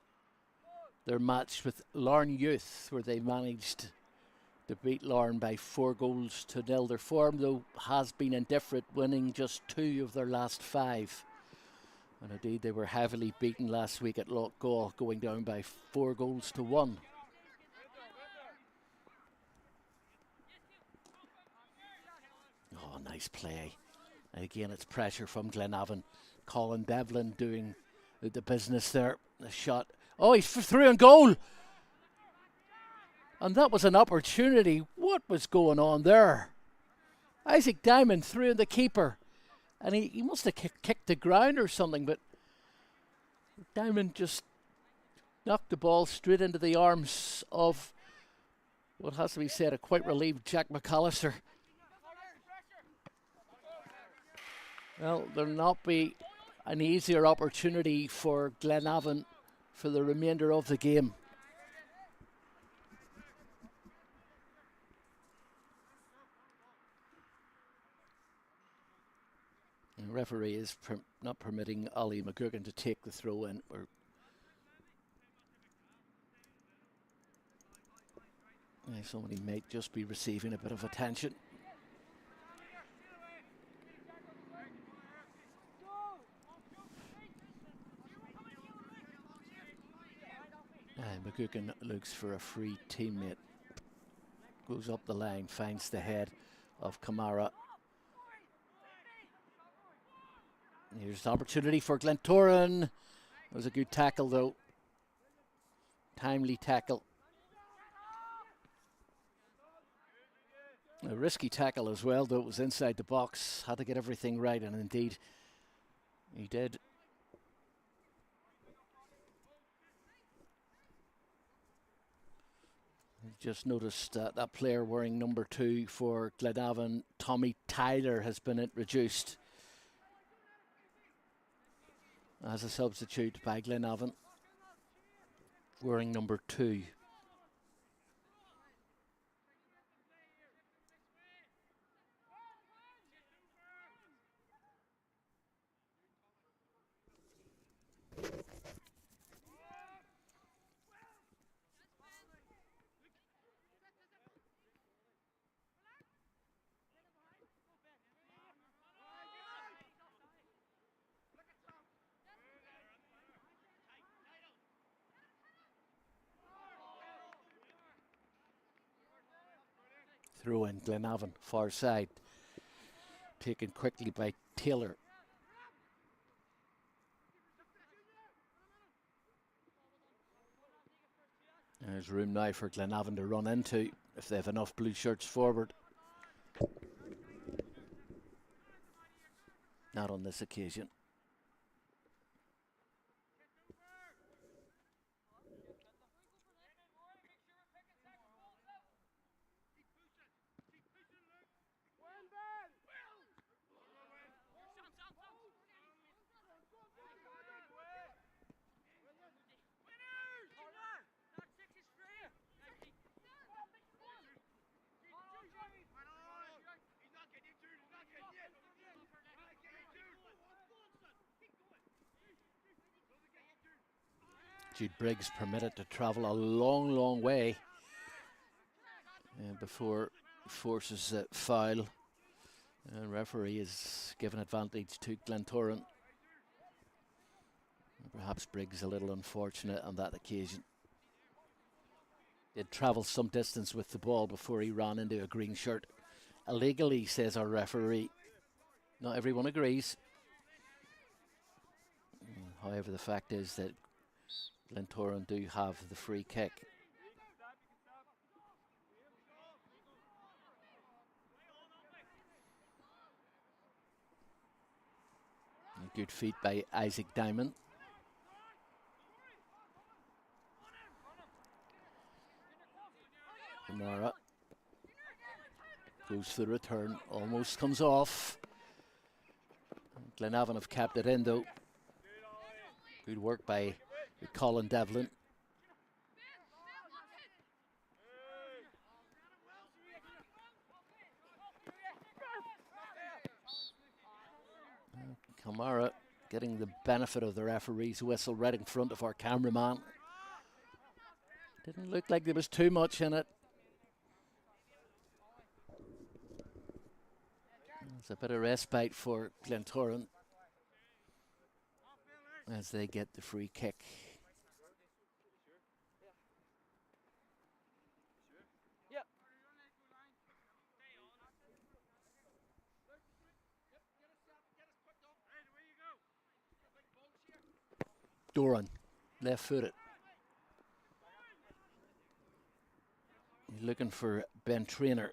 their match with Larne Youth, where they managed to beat Lauren by 4-0. Their form, though, has been indifferent, winning just 2 of their last 5. And indeed, they were heavily beaten last week at Lochgaw, going down by 4-1. Oh, nice play. And again, it's pressure from Glenavon. Colin Devlin doing the business there. The shot. Oh, he's through and goal. And that was an opportunity. What was going on there? Isaac Diamond threw in the keeper. And he must have kicked the ground or something, but Diamond just knocked the ball straight into the arms of what has to be said, a quite relieved Jack McAllister. Well, there'll not be an easier opportunity for Glenavon for the remainder of the game. The referee is not permitting Ollie McGurgan to take the throw in. Somebody might just be receiving a bit of attention. McGurgan looks for a free teammate. Goes up the line, finds the head of Kamara. Here's the opportunity for Glentoran. It was a good tackle, though. Timely tackle. A risky tackle as well, though. It was inside the box. Had to get everything right, and indeed he did. Just noticed that player wearing number 2 for Glenavon, Tommy Tyler, has been introduced as a substitute by Glenavon, wearing number 2. Throw in Glenavon, far side. Taken quickly by Taylor. There's room now for Glenavon to run into if they have enough blue shirts forward. Not on this occasion. Jude Briggs permitted to travel a long, long way before he forces a foul. And referee is given advantage to Glentoran. Perhaps Briggs a little unfortunate on that occasion. Did travel some distance with the ball before he ran into a green shirt. Illegally, says our referee. Not everyone agrees. However, the fact is that Glentoran do have the free kick. A good feat by Isaac Diamond. Kamara goes for the return, almost comes off. Glenavon have kept it in, though. Good work by Colin Devlin. Kamara getting the benefit of the referee's whistle right in front of our cameraman. Didn't look like there was too much in it. It's a bit of respite for Glentoran as they get the free kick. Doran, left-footed. He's looking for Ben Traynor,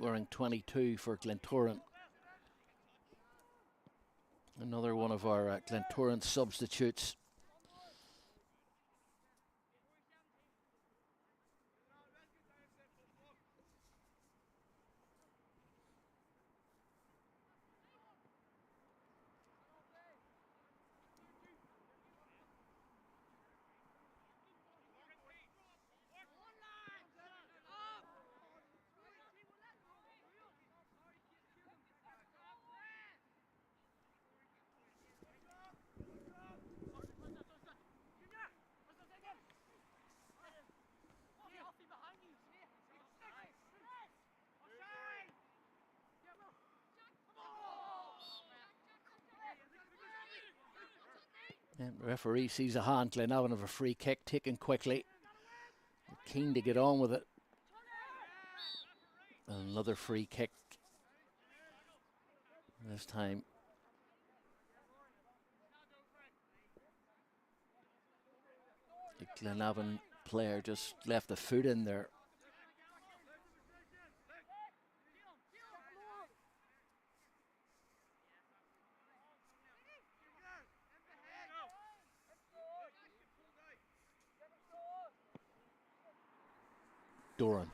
wearing 22 for Glentoran. Another one of our Glentoran substitutes. And the referee sees a hand. Glenavon have a free kick taken quickly. They're keen to get on with it. Another free kick. This time the Glenavon player just left the foot in there. Doran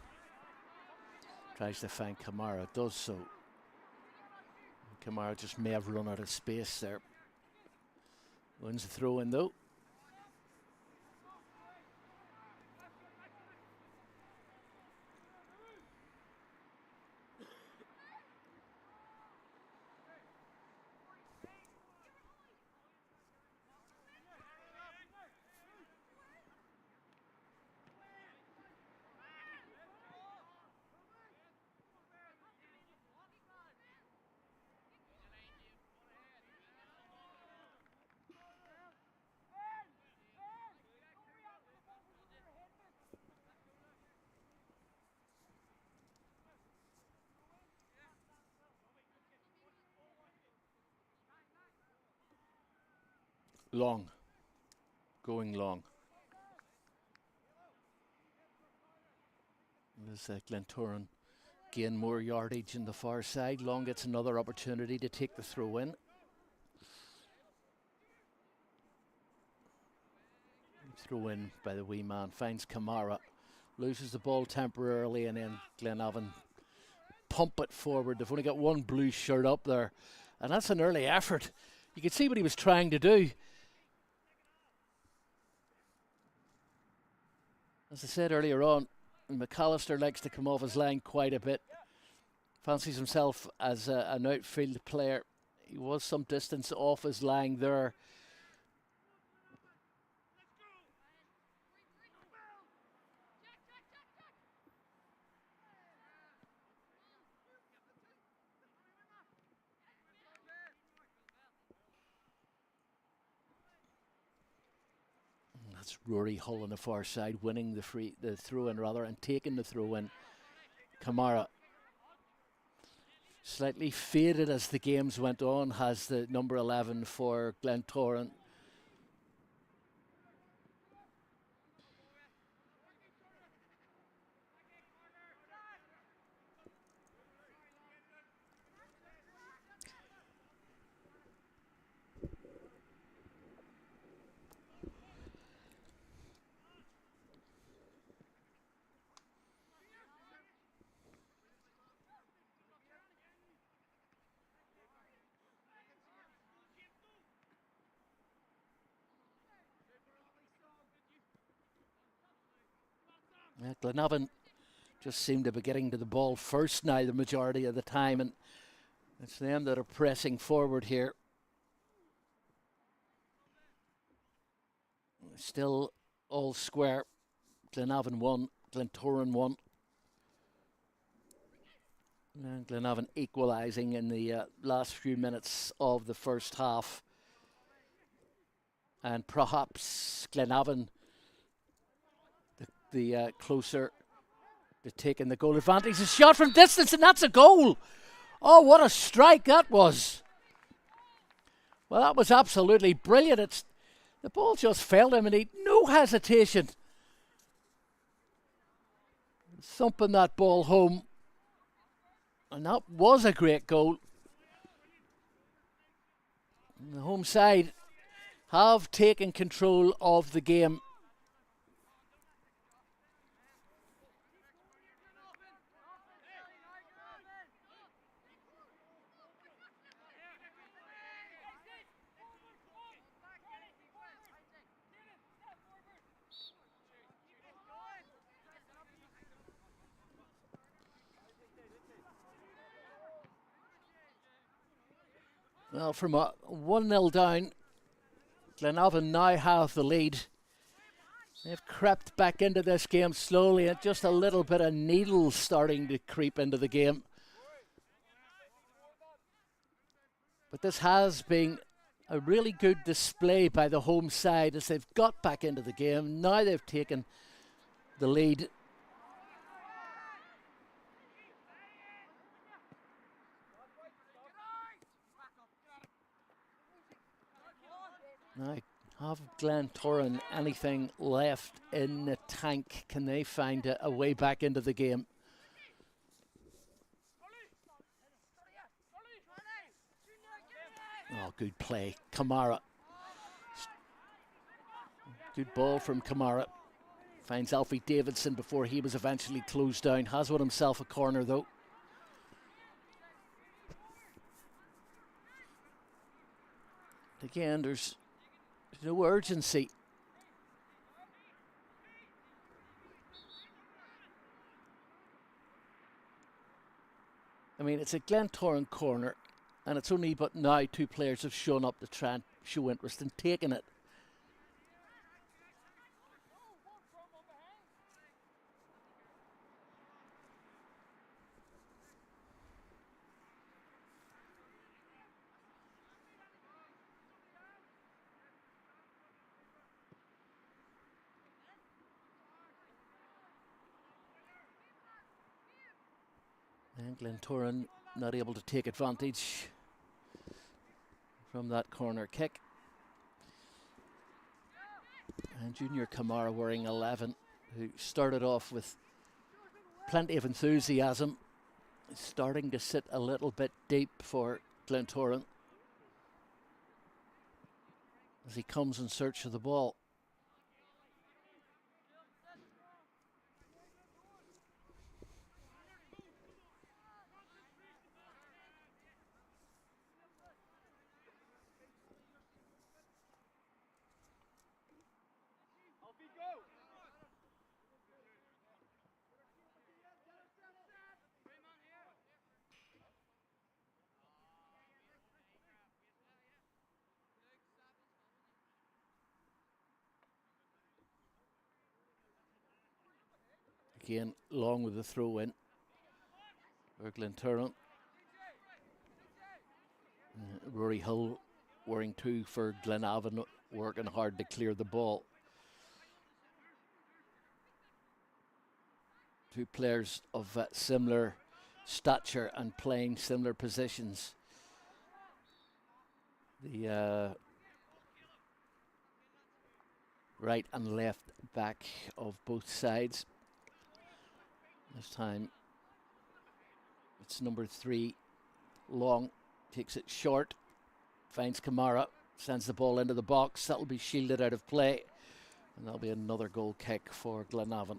tries to find Kamara, does so. Kamara just may have run out of space there. Wins the throw in though. Long, going long. There's Glentoran gain more yardage in the far side. Long gets another opportunity to take the throw in. Throw in by the wee man, finds Kamara, loses the ball temporarily, and then Glenavon pump it forward. They've only got one blue shirt up there, and that's an early effort. You can see what he was trying to do. As I said earlier on, McAllister likes to come off his line quite a bit. Fancies himself as an outfield player. He was some distance off his line there. That's Rory Hull on the far side, winning the throw-in rather, and taking the throw-in. Kamara, slightly faded as the games went on, has the number 11 for Glentoran. Yeah, Glenavon just seem to be getting to the ball first now the majority of the time, and it's them that are pressing forward here. Still all square. Glenavon 1, Glentoran 1. And Glenavon equalising in the last few minutes of the first half. And perhaps Glenavon the closer to taking the goal advantage. A shot from distance, and that's a goal. Oh, what a strike that was. Well, that was absolutely brilliant. The ball just failed him, and he no hesitation. Thumping that ball home. And that was a great goal. And the home side have taken control of the game. Well, from a 1-0 down, Glenavon now have the lead. They've crept back into this game slowly, and just a little bit of needle starting to creep into the game. But this has been a really good display by the home side as they've got back into the game. Now they've taken the lead. Now, have Glentoran anything left in the tank? Can they find a way back into the game? Oh, good play. Kamara. Good ball from Kamara. Finds Alfie Davidson before he was eventually closed down. Has won himself a corner though. Again, there's no urgency. I mean, it's a Glentoran corner, and it's only but now two players have shown up to try and show interest in taking it. And Glentoran not able to take advantage from that corner kick. And Junior Kamara wearing 11, who started off with plenty of enthusiasm, is starting to sit a little bit deep for Glentoran as he comes in search of the ball. Again, long with the throw in for Glentoran. Rory Hill wearing 2 for Glenavon, working hard to clear the ball. Two players of similar stature and playing similar positions. The right and left back of both sides. This time it's number 3, Long, takes it short, finds Kamara, sends the ball into the box. That'll be shielded out of play, and that'll be another goal kick for Glenavon.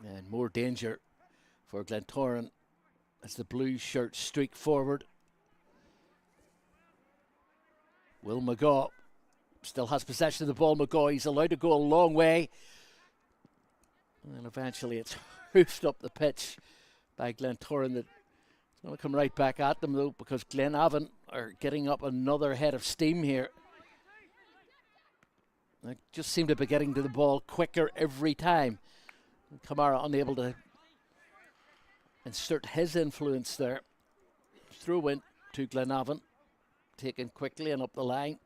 And more danger for Glentoran as the blue shirts streak forward. Will McGaw still has possession of the ball. McGaw, he's allowed to go a long way. And eventually it's hoofed up the pitch by Glentoran. That it's going to come right back at them though, because Glenavon are getting up another head of steam here. They just seem to be getting to the ball quicker every time. And Kamara unable to insert his influence there. Through in to Glenavon, taken quickly and up the line.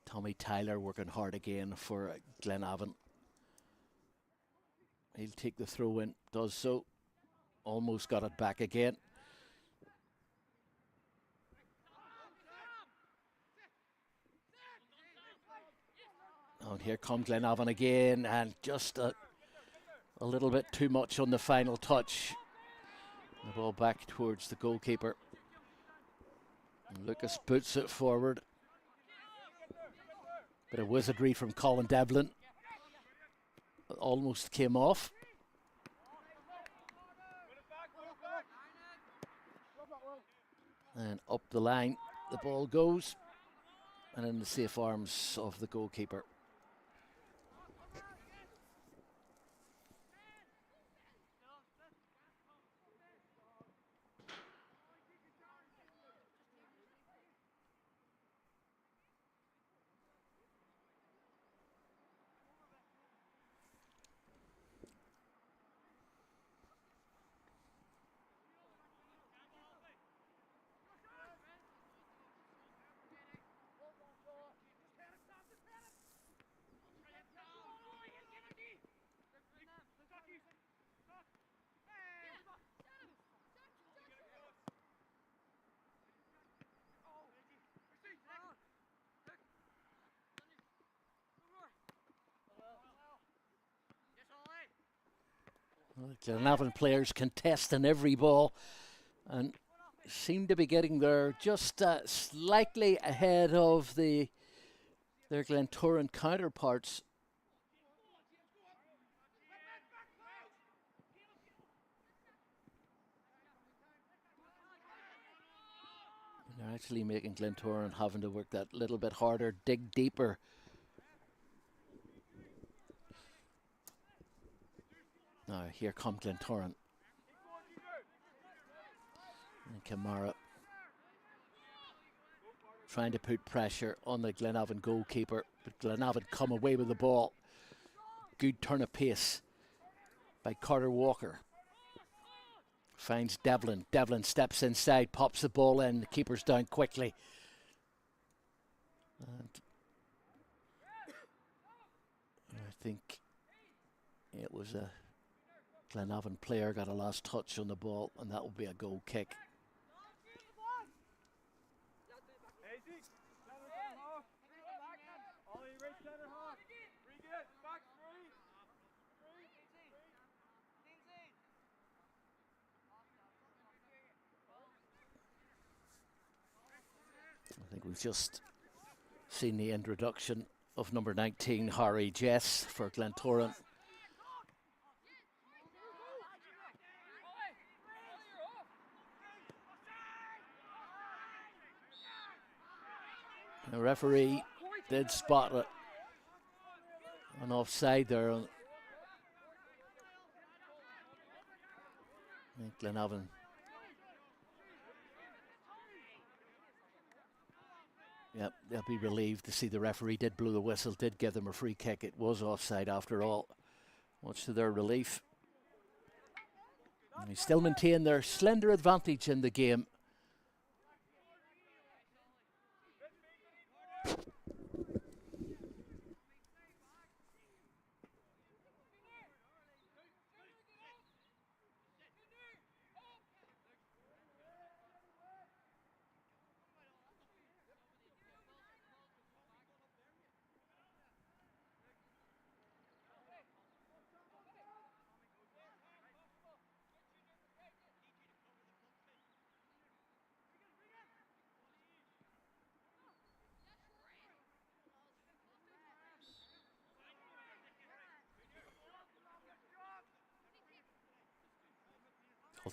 Tommy Tyler working hard again for Glenavon. He'll take the throw in, does so. Almost got it back again. And here come Glenavon again, and just a little bit too much on the final touch. The ball back towards the goalkeeper. And Lucas boots it forward. Bit of wizardry from Colin Devlin. Almost came off. And up the line the ball goes. And in the safe arms of the goalkeeper. Well, Glenavon players contesting every ball and seem to be getting there just slightly ahead of their Glentoran counterparts. They're actually making Glentoran having to work that little bit harder, dig deeper. Now here come Glentoran. And Kamara trying to put pressure on the Glenavon goalkeeper, but Glenavon come away with the ball. Good turn of pace by Carter Walker. Finds Devlin. Devlin steps inside, pops the ball in. The keeper's down quickly. And I think it was a Glenavon player got a last touch on the ball, and that will be a goal kick. I think we've just seen the introduction of number 19, Harry Jess, for Glentoran. The referee did spot it. An offside there. I think Glenavon. Yep, they'll be relieved to see the referee did blow the whistle, did give them a free kick. It was offside after all, much to their relief. And they still maintain their slender advantage in the game.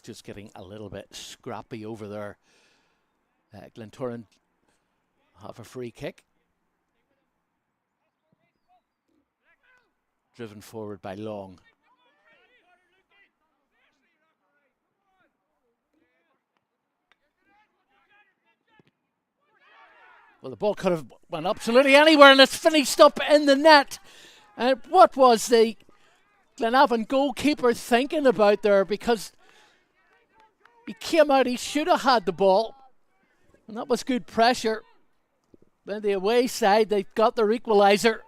just getting a little bit scrappy over there. Glentoran have a free kick. Driven forward by Long. Well, the ball could have went absolutely anywhere, and it's finished up in the net. And what was the Glenavon goalkeeper thinking about there? Because he came out, he should have had the ball. And that was good pressure. Then the away side, they've got their equaliser.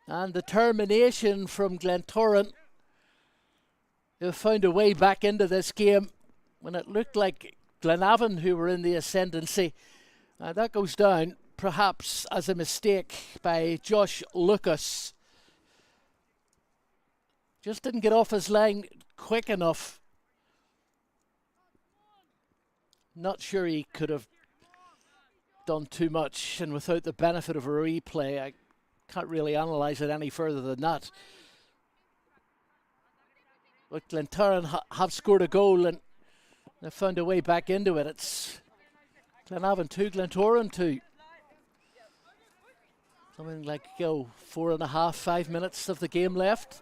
And determination from Glentoran. They've found a way back into this game when it looked like Glenavon who were in the ascendancy. That goes down perhaps as a mistake by Josh Lucas. Just didn't get off his line quick enough. Not sure he could have done too much, and without the benefit of a replay, I can't really analyse it any further than that. But Glentoran have scored a goal and they've found a way back into it. It's Glenavon 2, Glentoran 2. Something like 4.5, 5 minutes of the game left.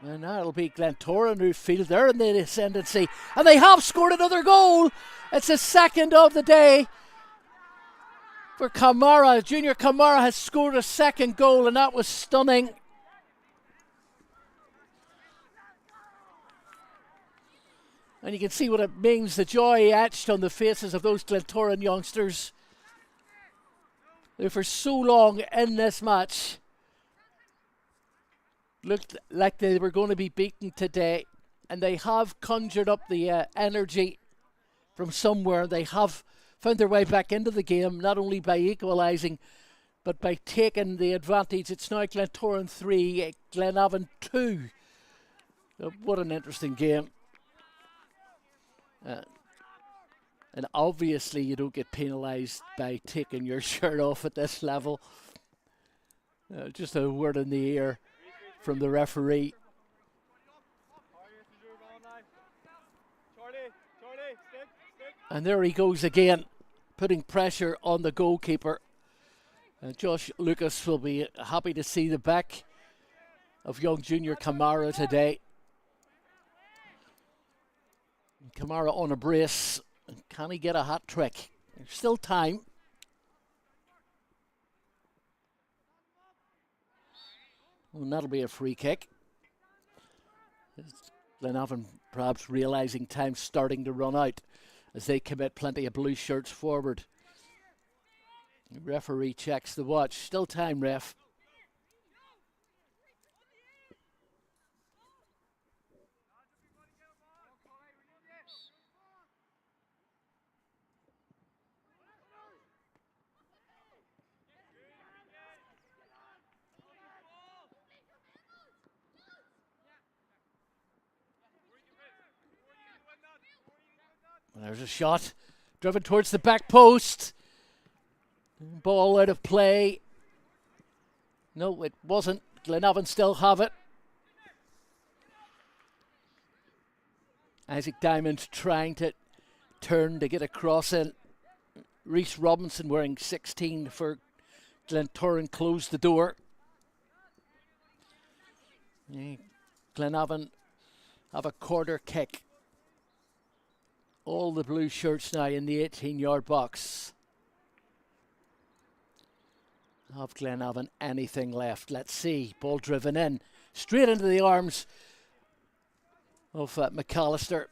And now it'll be Glentoran who feel they're in the ascendancy. And they have scored another goal. It's the second of the day for Kamara. Junior Kamara has scored a second goal, and that was stunning. And you can see what it means, the joy etched on the faces of those Glentoran youngsters who for so long in this match looked like they were going to be beaten today, and they have conjured up the energy from somewhere. They have found their way back into the game, not only by equalising, but by taking the advantage. It's now Glentoran 3, Glenavon 2. What an interesting game. And obviously you don't get penalised by taking your shirt off at this level. Just a word in the ear from the referee. And there he goes again, putting pressure on the goalkeeper. Josh Lucas will be happy to see the back of young Junior Kamara today. Kamara on a brace. Can he get a hat trick? There's still time. And that'll be a free kick. Glenavon perhaps realising time's starting to run out as they commit plenty of blue shirts forward. The referee checks the watch. Still time, ref. There's a shot, driven towards the back post. Ball out of play. No, it wasn't. Glenavon still have it. Isaac Diamond trying to turn to get a cross in. Reese Robinson wearing 16 for Glentoran closed the door. Glenavon have a corner kick. All the blue shirts now in the 18-yard box. Have Glenavon anything left? Let's see. Ball driven in. Straight into the arms of McAllister.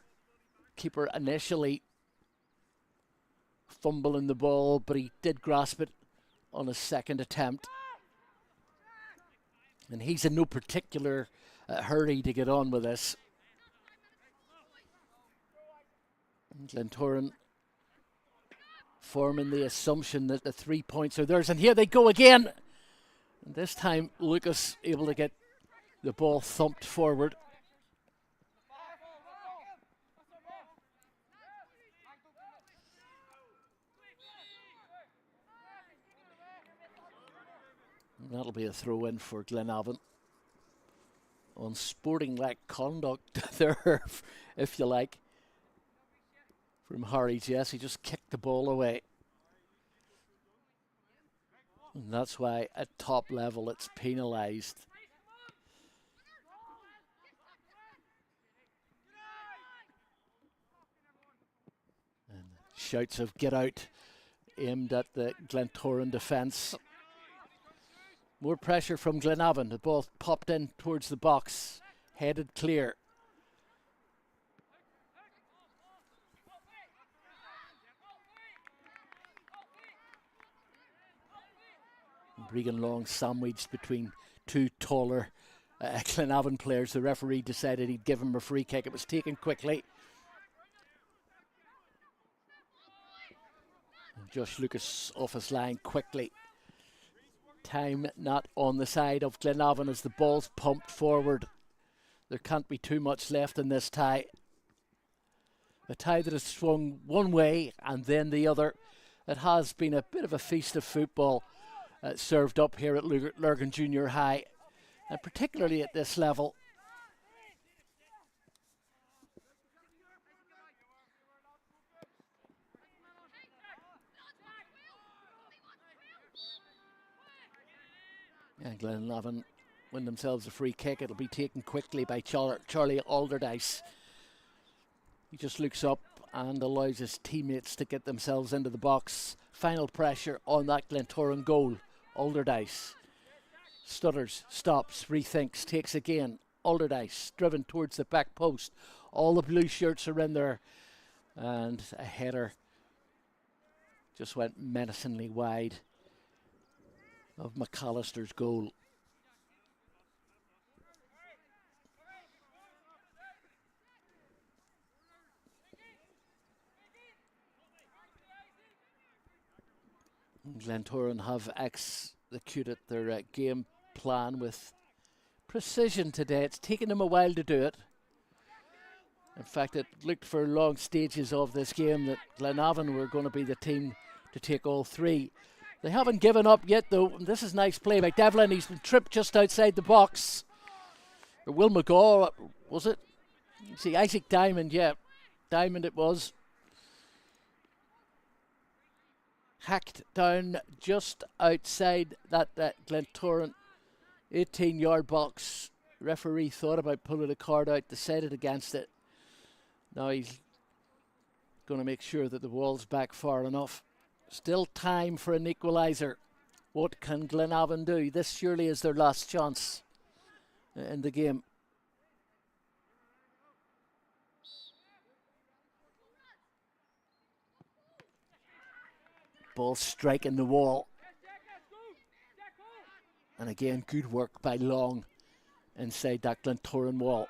Keeper initially fumbling the ball, but he did grasp it on a second attempt. And he's in no particular hurry to get on with this. Glentoran forming the assumption that the 3 points are theirs, and here they go again. And this time Lucas able to get the ball thumped forward. That'll be a throw in for Glenavon. Unsporting-like conduct there, if you like, from Harry Jesse. Just kicked the ball away. And that's why at top level it's penalised. And shouts of get out aimed at the Glentoran defence. More pressure from Glenavon. The ball popped in towards the box, headed clear. Bregan Long sandwiched between two taller Glenavon players. The referee decided he'd give him a free kick. It was taken quickly. And Josh Lucas off his line quickly. Time not on the side of Glenavon as the ball's pumped forward. There can't be too much left in this tie. A tie that has swung one way and then the other. It has been a bit of a feast of football served up here at Lurgan Junior High, and particularly at this level. And Glenavon win themselves a free kick. It'll be taken quickly by Charlie Alderdice. He just looks up and allows his teammates to get themselves into the box. Final pressure on that Glentoran goal. Alderdice stutters, stops, rethinks, takes again. Alderdice driven towards the back post. All the blue shirts are in there, and a header just went menacingly wide of McAllister's goal. Glentoran have executed their game plan with precision today. It's taken them a while to do it. In fact, it looked for long stages of this game that Glenavon were going to be the team to take all three. They haven't given up yet, though. This is nice play by Devlin. He's been tripped just outside the box. Or Will McGaw, was it? See, Isaac Diamond, yeah. Diamond it was. Hacked down just outside that Glentoran 18-yard box. Referee thought about pulling a card out, decided against it. Now he's going to make sure that the ball's back far enough. Still time for an equaliser. What can Glenavon do? This surely is their last chance in the game. Ball striking the wall. And again, good work by Long inside that Glentoran wall.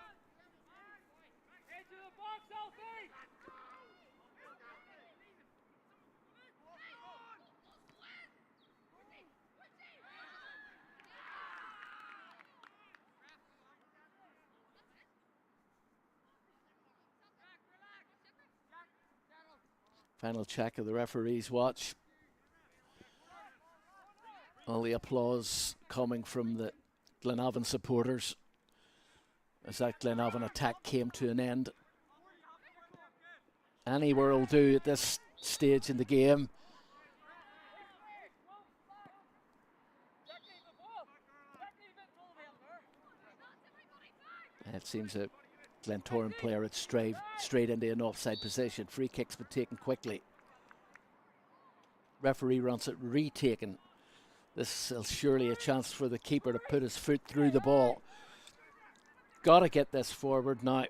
Final check of the referee's watch. All the applause coming from the Glenavon supporters as that Glenavon attack came to an end. Anywhere will do at this stage in the game. It seems a Glentoran player had strayed into an offside position. Free kick's been taken quickly. Referee wants it retaken. This is surely a chance for the keeper to put his foot through the ball. Got to get this forward now.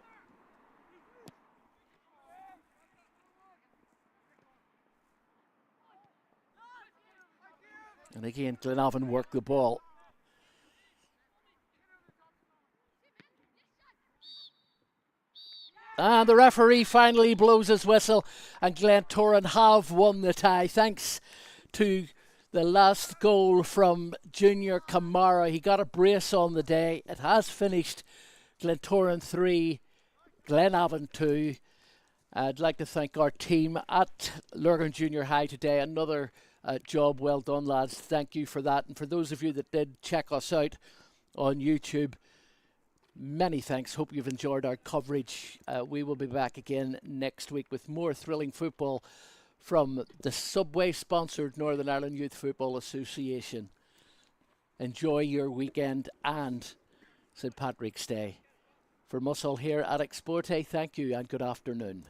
And again, Glenavon work the ball. And the referee finally blows his whistle, and Glentoran have won the tie thanks to the last goal from Junior Kamara. He got a brace on the day. It has finished Glentoran 3, Glenavon 2. I'd like to thank our team at Lurgan Junior High today. Another job. Well done, lads. Thank you for that. And for those of you that did check us out on YouTube, many thanks. Hope you've enjoyed our coverage. We will be back again next week with more thrilling football from the Subway-sponsored Northern Ireland Youth Football Association. Enjoy your weekend and St. Patrick's Day. From us all here at Exporte, thank you and good afternoon.